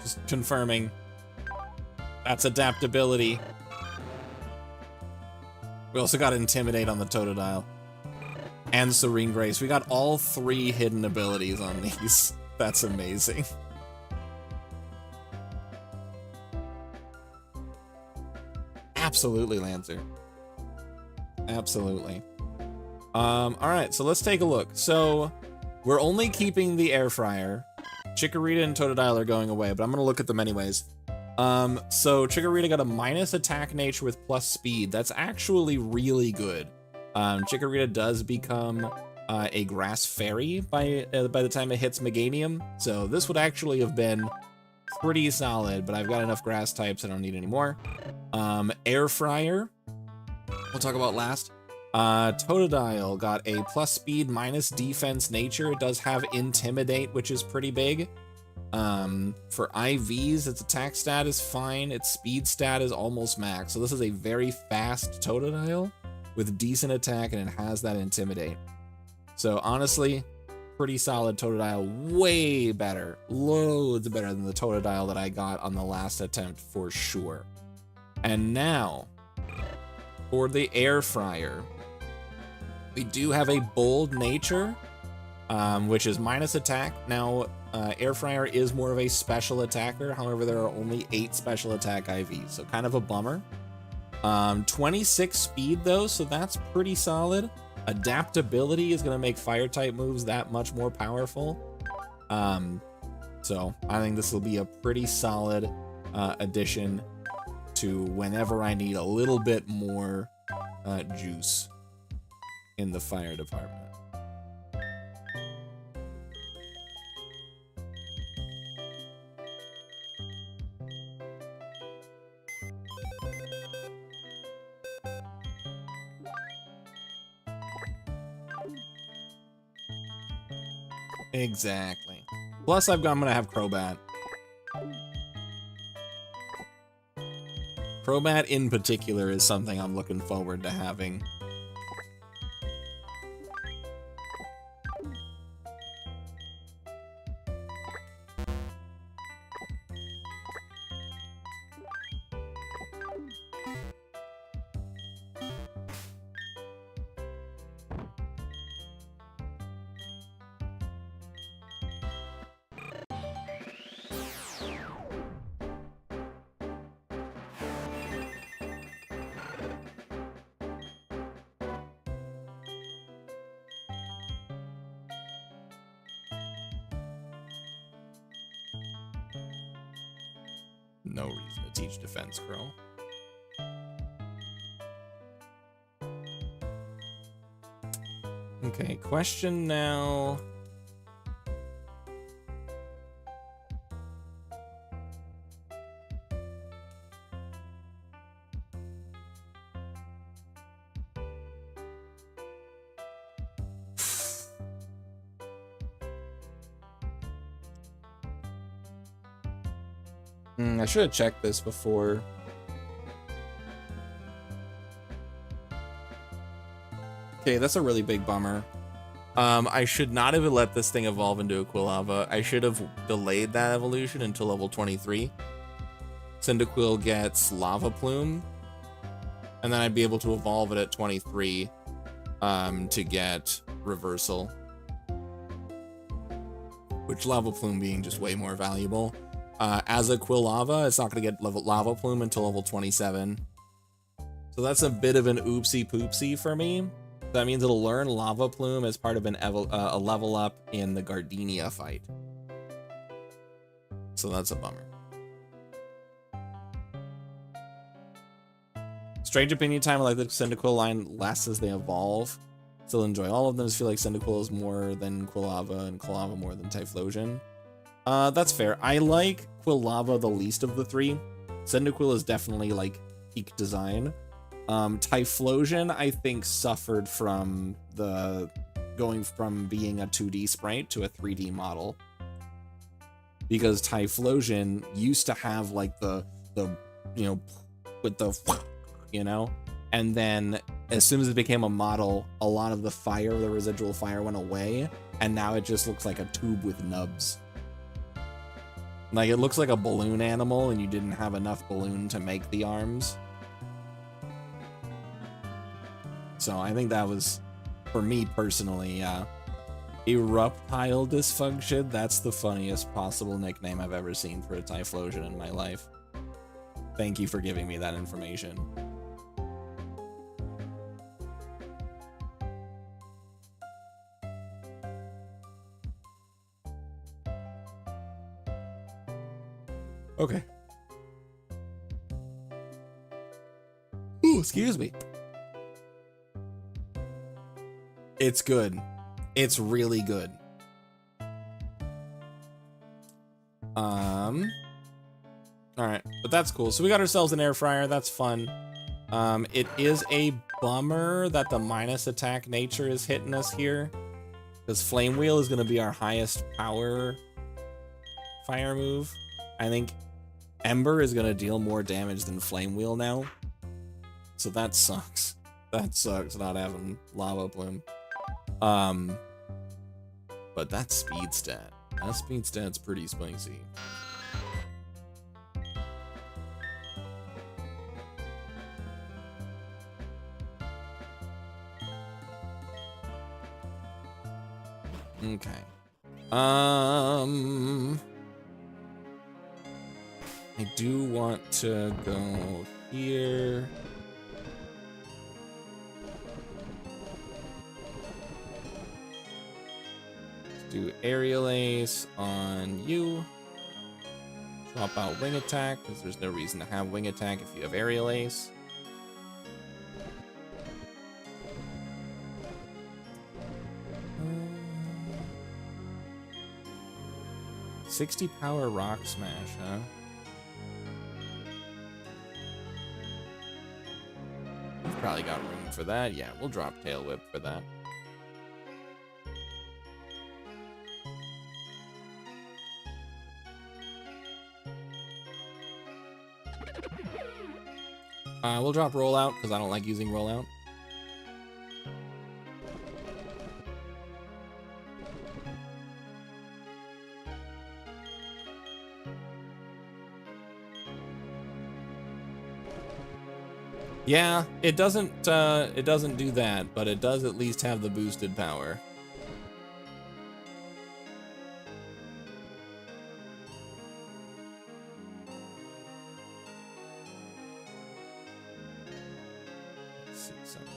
Just confirming. That's adaptability. We also got Intimidate on the Totodile. And Serene Grace. We got all 3 hidden abilities on these. That's amazing. Absolutely, Lancer. Absolutely. Alright, so let's take a look. So, we're only keeping the Air Fryer. Chikorita and Totodile are going away, but I'm gonna look at them anyways. So Chikorita got a minus attack nature with plus speed. That's actually really good. Chikorita does become a grass fairy by the time it hits Meganium. So this would actually have been pretty solid, but I've got enough grass types, I don't need any more. Air Fryer, we'll talk about last. Totodile got a plus speed minus defense nature. It does have Intimidate, which is pretty big. For IVs, its attack stat is fine, its speed stat is almost max. So this is a very fast Totodile with decent attack, and it has that Intimidate. So honestly, pretty solid Totodile, way better, loads better than the Totodile that I got on the last attempt for sure. And now, for the Air Fryer, we do have a bold nature, which is minus attack. Now, Air Fryer is more of a special attacker. However, there are only 8 special attack IVs, so kind of a bummer. 26 speed though, so that's pretty solid. Adaptability is going to make fire type moves that much more powerful. So I think this will be a pretty solid addition to whenever I need a little bit more juice in the fire department. Exactly. Plus, I'm gonna have Crobat. Crobat in particular is something I'm looking forward to having. No reason to teach Defense Curl. Okay, question now. I should have checked this before. Okay, that's a really big bummer. I should not have let this thing evolve into a Quilava. I should have delayed that evolution until level 23. Cyndaquil gets Lava Plume, and then I'd be able to evolve it at 23 to get Reversal. Which Lava Plume being just way more valuable. As a Quilava, it's not going to get Lava Plume until level 27. So that's a bit of an oopsie poopsie for me. That means it'll learn Lava Plume as part of a level up in the Gardenia fight. So that's a bummer. Strange opinion time, I like the Cyndaquil line lasts as they evolve. Still enjoy all of them. I just feel like Cyndaquil is more than Quilava and Quilava more than Typhlosion. That's fair. I like Quilava the least of the three. Cyndaquil is definitely like peak design. Typhlosion, I think, suffered from the going from being a 2D sprite to a 3D model. Because Typhlosion used to have like the you know, with the, you know, and then as soon as it became a model, a lot of the fire, the residual fire went away, and now it just looks like a tube with nubs. Like, it looks like a balloon animal, and you didn't have enough balloon to make the arms. So I think that was, for me personally, Eruptile Dysfunction. That's the funniest possible nickname I've ever seen for a Typhlosion in my life. Thank you for giving me that information. Okay. Ooh, excuse me. It's good. It's really good. Alright, but that's cool. So we got ourselves an air fryer. That's fun. It is a bummer that the minus attack nature is hitting us here, because Flame Wheel is going to be our highest power fire move. I think Ember is going to deal more damage than Flame Wheel now. So that sucks. That sucks not having Lava Plume. But that speed stat. That speed stat's pretty spicy. Okay. I do want to go here. Let's do Aerial Ace on you. Swap out Wing Attack, because there's no reason to have Wing Attack if you have Aerial Ace. Um, 60 power Rock Smash, huh? We've probably got room for that. Yeah, we'll drop Tail Whip for that. We'll drop rollout because I don't like using rollout. Yeah, it doesn't do that, but it does at least have the boosted power. Let's see something.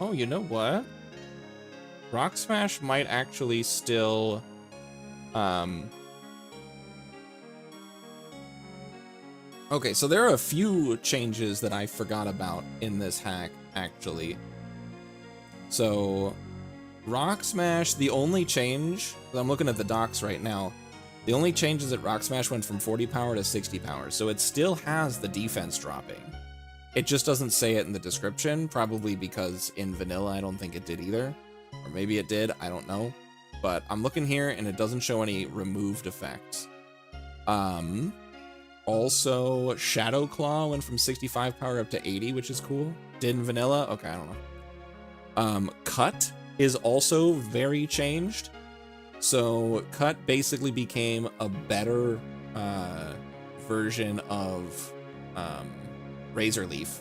Oh, you know what? Rock Smash might actually still, Okay, so there are a few changes that I forgot about in this hack, actually. So, Rock Smash, the only change, I'm looking at the docs right now, the only change is that Rock Smash went from 40 power to 60 power, so it still has the defense dropping. It just doesn't say it in the description, probably because in vanilla I don't think it did either. Or maybe it did, I don't know. But I'm looking here and it doesn't show any removed effects. Also, Shadow Claw went from 65 power up to 80, which is cool. Did in vanilla? Okay, I don't know. Cut is also very changed. So Cut basically became a better version of Razor Leaf.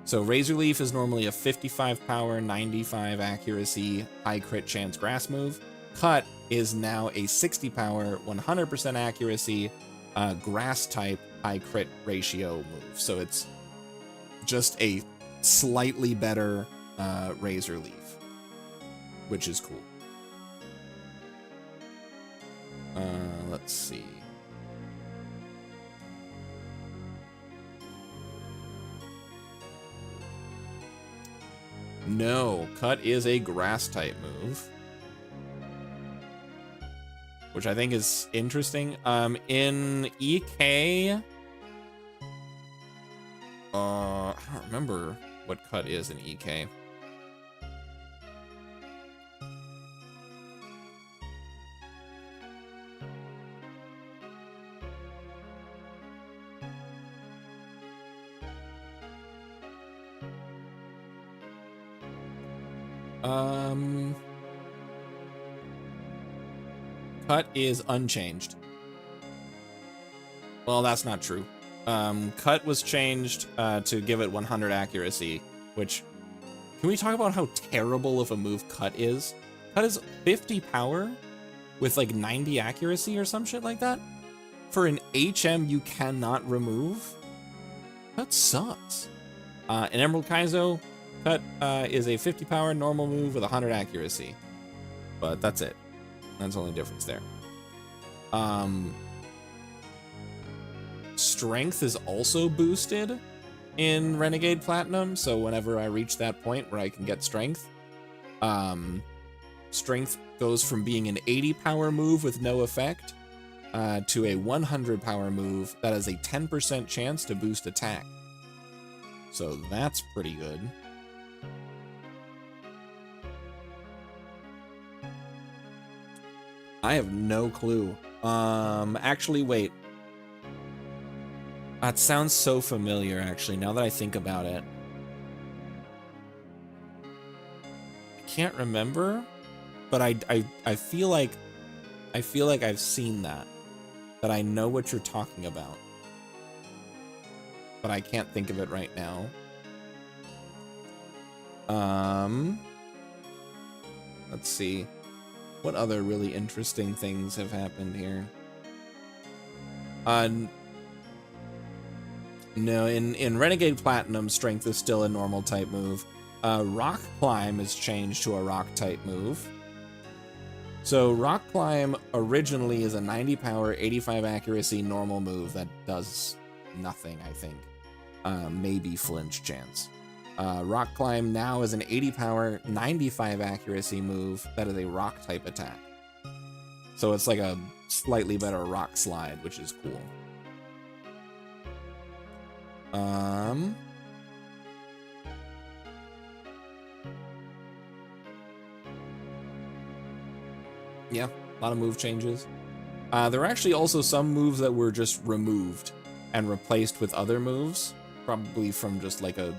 So Razor Leaf is normally a 55 power, 95 accuracy, high crit chance grass move. Cut is now a 60 power, 100% accuracy, grass type, high crit ratio move. So it's just a slightly better Razor Leaf, which is cool. Let's see. No, Cut is a grass type move, which I think is interesting. In EK, I don't remember what Cut is in EK. Cut is unchanged. Well, that's not true. Cut was changed to give it 100 accuracy, which... Can we talk about how terrible of a move Cut is? Cut is 50 power with like 90 accuracy or some shit like that? For an HM you cannot remove? That sucks. In Emerald Kaizo, Cut is a 50 power normal move with 100 accuracy. But that's it. That's the only difference there. Strength is also boosted in Renegade Platinum, so whenever I reach that point where I can get Strength, Strength goes from being an 80 power move with no effect to a 100 power move that has a 10% chance to boost attack. So that's pretty good. I have no clue. Actually, wait. That sounds so familiar, actually, now that I think about it. I can't remember, but I feel like I've seen that. that I know what you're talking about, but I can't think of it right now. Let's see. What other really interesting things have happened here? No, in Renegade Platinum, Strength is still a normal type move. Rock Climb is changed to a rock type move. So Rock Climb originally is a 90 power, 85 accuracy normal move that does nothing, I think. Maybe flinch chance. Rock Climb now is an 80 power, 95 accuracy move that is a rock type attack. So it's like a slightly better rock slide, which is cool. Yeah, a lot of move changes. There are actually also some moves that were just removed and replaced with other moves, probably from just like a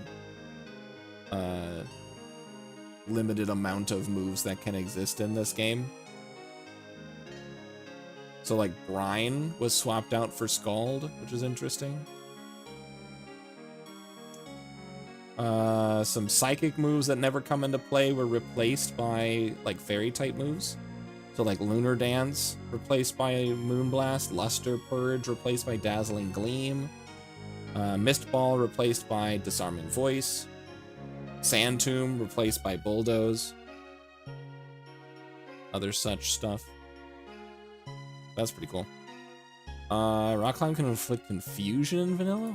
limited amount of moves that can exist in this game. So like Brine was swapped out for Scald, which is interesting. Some psychic moves that never come into play were replaced by like fairy type moves. So like Lunar Dance replaced by Moonblast, Luster Purge replaced by Dazzling Gleam, Mist Ball replaced by Disarming Voice, Sand Tomb replaced by Bulldoze, other such stuff. That's pretty cool. Rock Climb can inflict confusion in vanilla?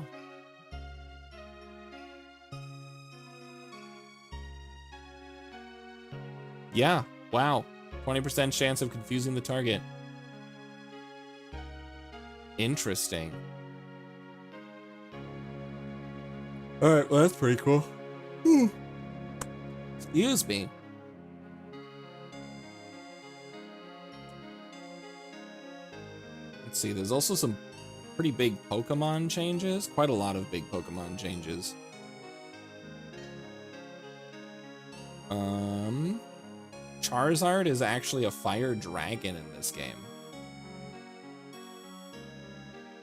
Yeah, wow. 20% chance of confusing the target. Interesting. Alright, well that's pretty cool. Excuse me. Let's see, there's also some pretty big Pokemon changes. Quite a lot of big Pokemon changes. Charizard is actually a fire dragon in this game.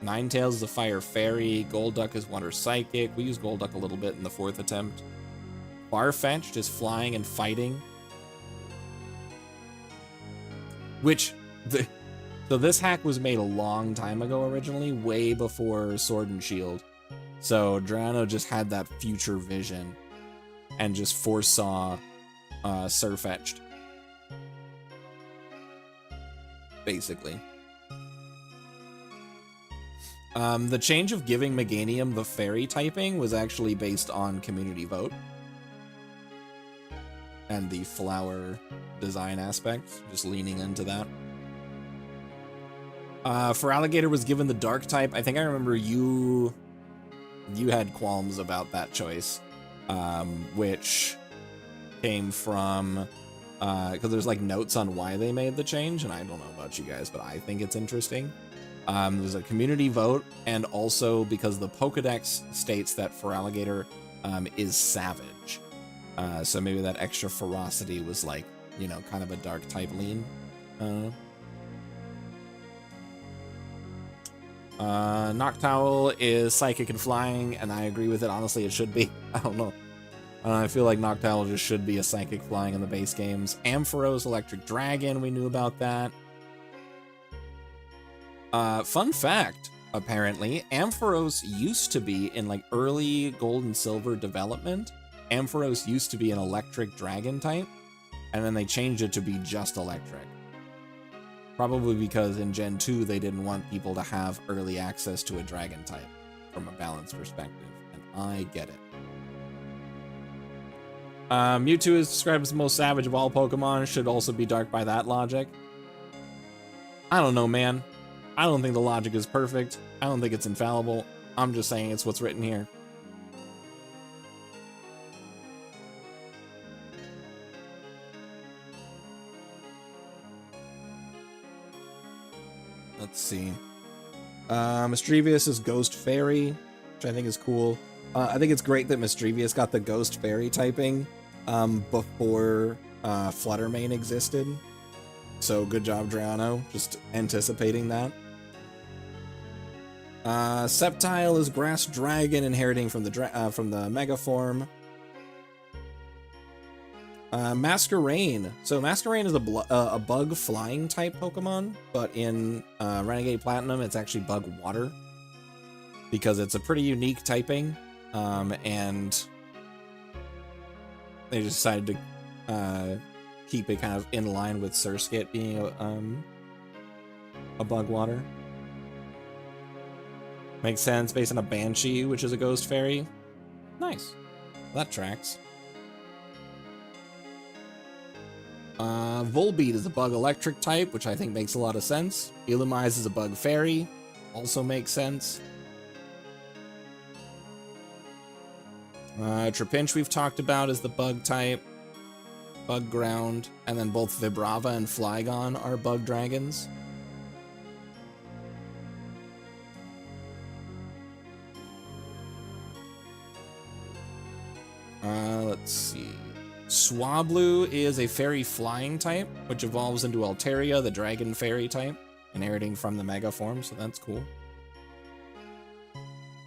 Ninetales is a fire fairy. Golduck is water psychic. We use Golduck a little bit in the 4th attempt. Farfetch'd is flying and fighting. So this hack was made a long time ago originally, way before Sword and Shield. So Drayano just had that future vision and just foresaw Surfetch'd. Basically. The change of giving Meganium the fairy typing was actually based on community vote and the flower design aspect, just leaning into that. Feraligatr was given the dark type. I think I remember you had qualms about that choice, which came from because there's like notes on why they made the change, and I don't know about you guys, but I think it's interesting. There's a community vote, and also because the Pokedex states that Feraligatr is savage. So maybe that extra ferocity was like, you know, kind of a dark type lean. Noctowl is psychic and flying, and I agree with it. Honestly, it should be. I don't know. I feel like Noctowl just should be a psychic flying in the base games. Ampharos Electric Dragon, we knew about that. Fun fact, apparently, Ampharos used to be in like early Gold and Silver development. Ampharos used to be an electric dragon type, and then they changed it to be just electric. Probably because in Gen 2 they didn't want people to have early access to a dragon type from a balance perspective, and I get it. Mewtwo is described as the most savage of all Pokemon, should also be dark by that logic. I don't know, man. I don't think the logic is perfect. I don't think it's infallible. I'm just saying it's what's written here. Let's see. Mischievous is Ghost Fairy, which I think is cool. I think it's great that Mischievous got the Ghost Fairy typing before Fluttermane existed. So good job, Drayano, just anticipating that. Sceptile is Grass Dragon, inheriting from the Mega form. Masquerain. So Masquerain is a bug flying type Pokemon, but in Renegade Platinum, it's actually bug water because it's a pretty unique typing, and they decided to keep it kind of in line with Surskit being a bug water. Makes sense based on a Banshee, which is a ghost fairy. Nice. That tracks. Volbeat is a bug electric type, which I think makes a lot of sense. Illumise is a bug fairy. Also makes sense. Trapinch we've talked about is the bug type. Bug ground. And then both Vibrava and Flygon are bug dragons. Let's see. Swablu is a fairy flying type, which evolves into Altaria, the dragon fairy type, inheriting from the Mega form, so that's cool.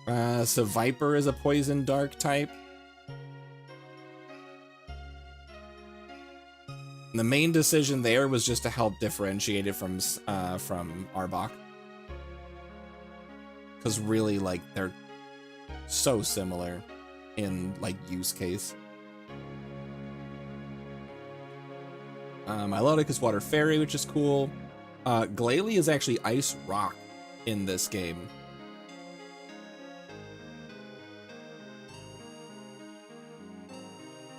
Seviper is a poison dark type. And the main decision there was just to help differentiate it from Arbok. Because really, like, they're so similar in, like, use case. Milotic is Water Fairy, which is cool. Glalie is actually Ice Rock in this game.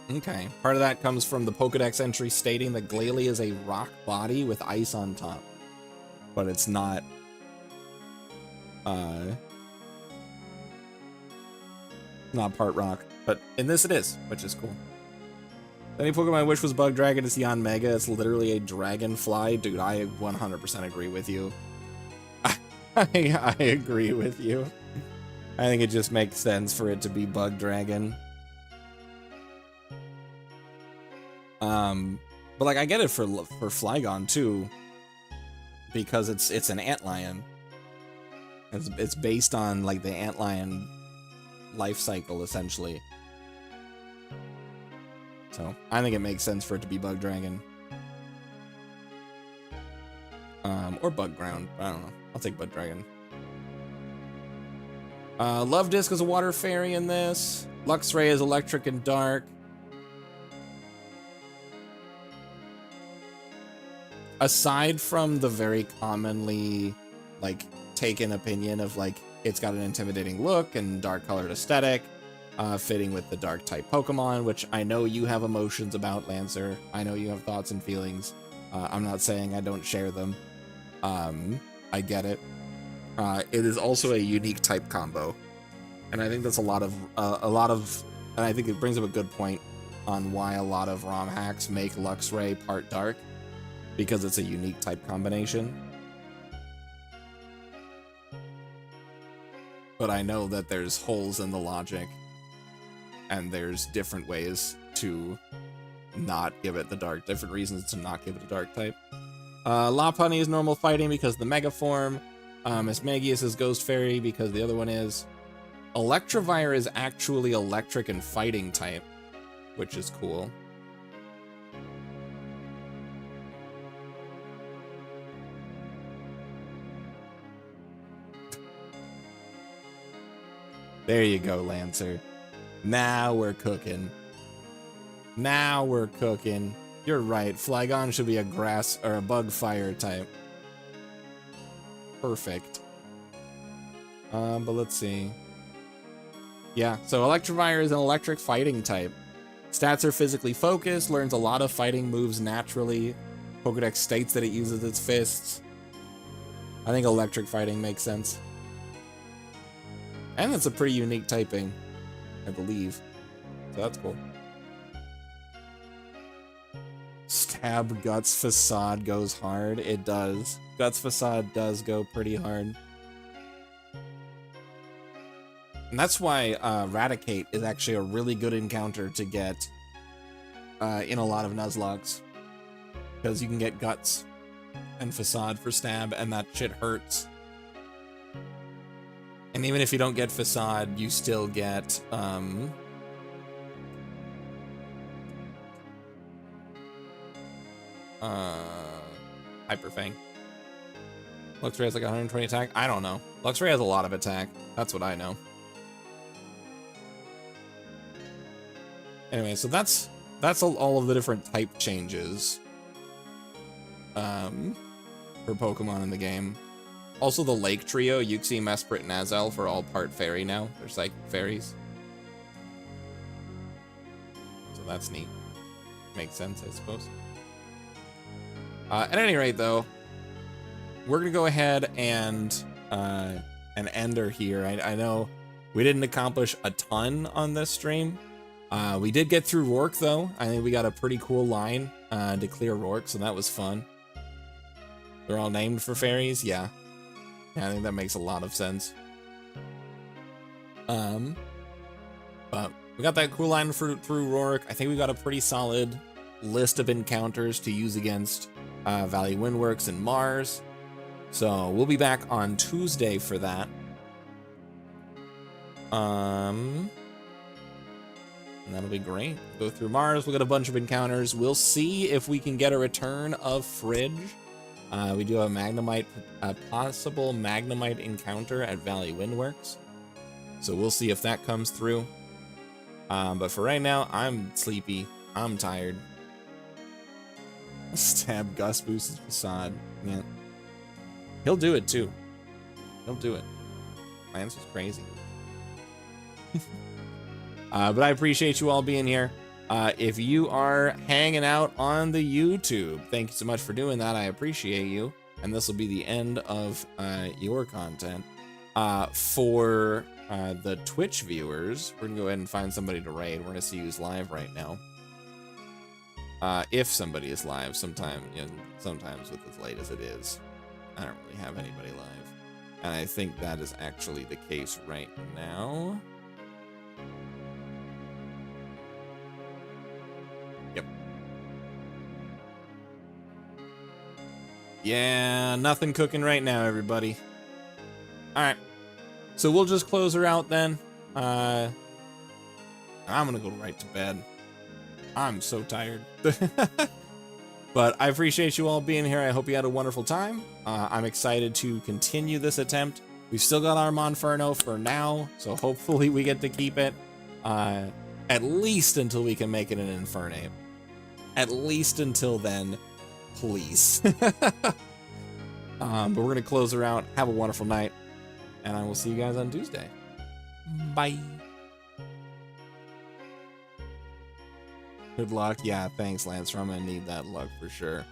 Okay, part of that comes from the Pokedex entry stating that Glalie is a rock body with ice on top. But it's not... not part rock. But in this it is, which is cool. Any Pokemon I wish was Bug Dragon is Yon Mega. It's literally a dragonfly. Dude, I 100% agree with you. I agree with you. I think it just makes sense for it to be Bug Dragon. But like I get it for Flygon too, because it's an antlion. It's based on like the antlion life cycle essentially. So I think it makes sense for it to be Bug Dragon. Or Bug Ground. I don't know. I'll take Bug Dragon. Love Disc is a water fairy in this. Luxray is electric and dark. Aside from the very commonly like taken opinion of like it's got an intimidating look and dark colored aesthetic, fitting with the dark type Pokemon, which I know you have emotions about, Lancer. I know you have thoughts and feelings. I'm not saying I don't share them. I get it. It is also a unique type combo, and I think that's a lot of, and I think it brings up a good point on why a lot of Romhacks make Luxray part dark, because it's a unique type combination. But I know that there's holes in the logic, and there's different ways to not give it the dark, different reasons to not give it a dark type. Lopunny is normal fighting because the Mega form. Mismagius is Ghost Fairy because the other one is. Electivire is actually electric and fighting type, which is cool. There you go, Lancer. Now we're cooking. Now we're cooking. You're right. Flygon should be a grass or a bug fire type. Perfect. But let's see. Yeah, so Electivire is an electric fighting type. Stats are physically focused, learns a lot of fighting moves naturally. Pokedex states that it uses its fists. I think electric fighting makes sense. And it's a pretty unique typing, I believe. So that's cool. Stab Guts Facade goes hard. It does. Guts Facade does go pretty hard. And that's why Raticate is actually a really good encounter to get in a lot of Nuzlockes. Because you can get Guts and Facade for Stab, and that shit hurts. And even if you don't get Facade, you still get, Hyper Fang. Luxray has like 120 attack? I don't know. Luxray has a lot of attack. That's what I know. Anyway, so that's all of the different type changes for Pokemon in the game. Also, the Lake Trio, Uxie, Mesprit, and Azelf are all part fairy now. They're psychic fairies. So that's neat. Makes sense, I suppose. At any rate, though, we're gonna go ahead and end her here. I know we didn't accomplish a ton on this stream. We did get through Rourke, though. I think we got a pretty cool line to clear Rourke, so that was fun. They're all named for fairies, yeah. Yeah, I think that makes a lot of sense. But we got that cool line through Rourke. I think we got a pretty solid list of encounters to use against Valley Windworks and Mars. So we'll be back on Tuesday for that. And that'll be great. Go through Mars. We'll get a bunch of encounters. We'll see if we can get a return of Fridge. We do have a possible Magnemite encounter at Valley Windworks. So we'll see if that comes through. But for right now, I'm sleepy. I'm tired. Stab Gus boosts his Facade. Yeah. He'll do it too. He'll do it. Lance is crazy. But I appreciate you all being here. If you are hanging out on the YouTube, thank you so much for doing that. I appreciate you. And this will be the end of your content. For the Twitch viewers, we're gonna go ahead and find somebody to raid. We're gonna see who's live right now. If somebody is live, sometimes with as late as it is, I don't really have anybody live. And I think that is actually the case right now. Yep. Yeah, nothing cooking right now, everybody. Alright. So we'll just close her out then. I'm gonna go right to bed. I'm so tired. But I appreciate you all being here. I hope you had a wonderful time. I'm excited to continue this attempt. We've still got our Monferno for now, so hopefully we get to keep it at least until we can make it an Infernape. At least until then, please. But we're going to close her out. Have a wonderful night, and I will see you guys on Tuesday. Bye. Good luck. Yeah, thanks, Lance. I'm gonna need that luck for sure.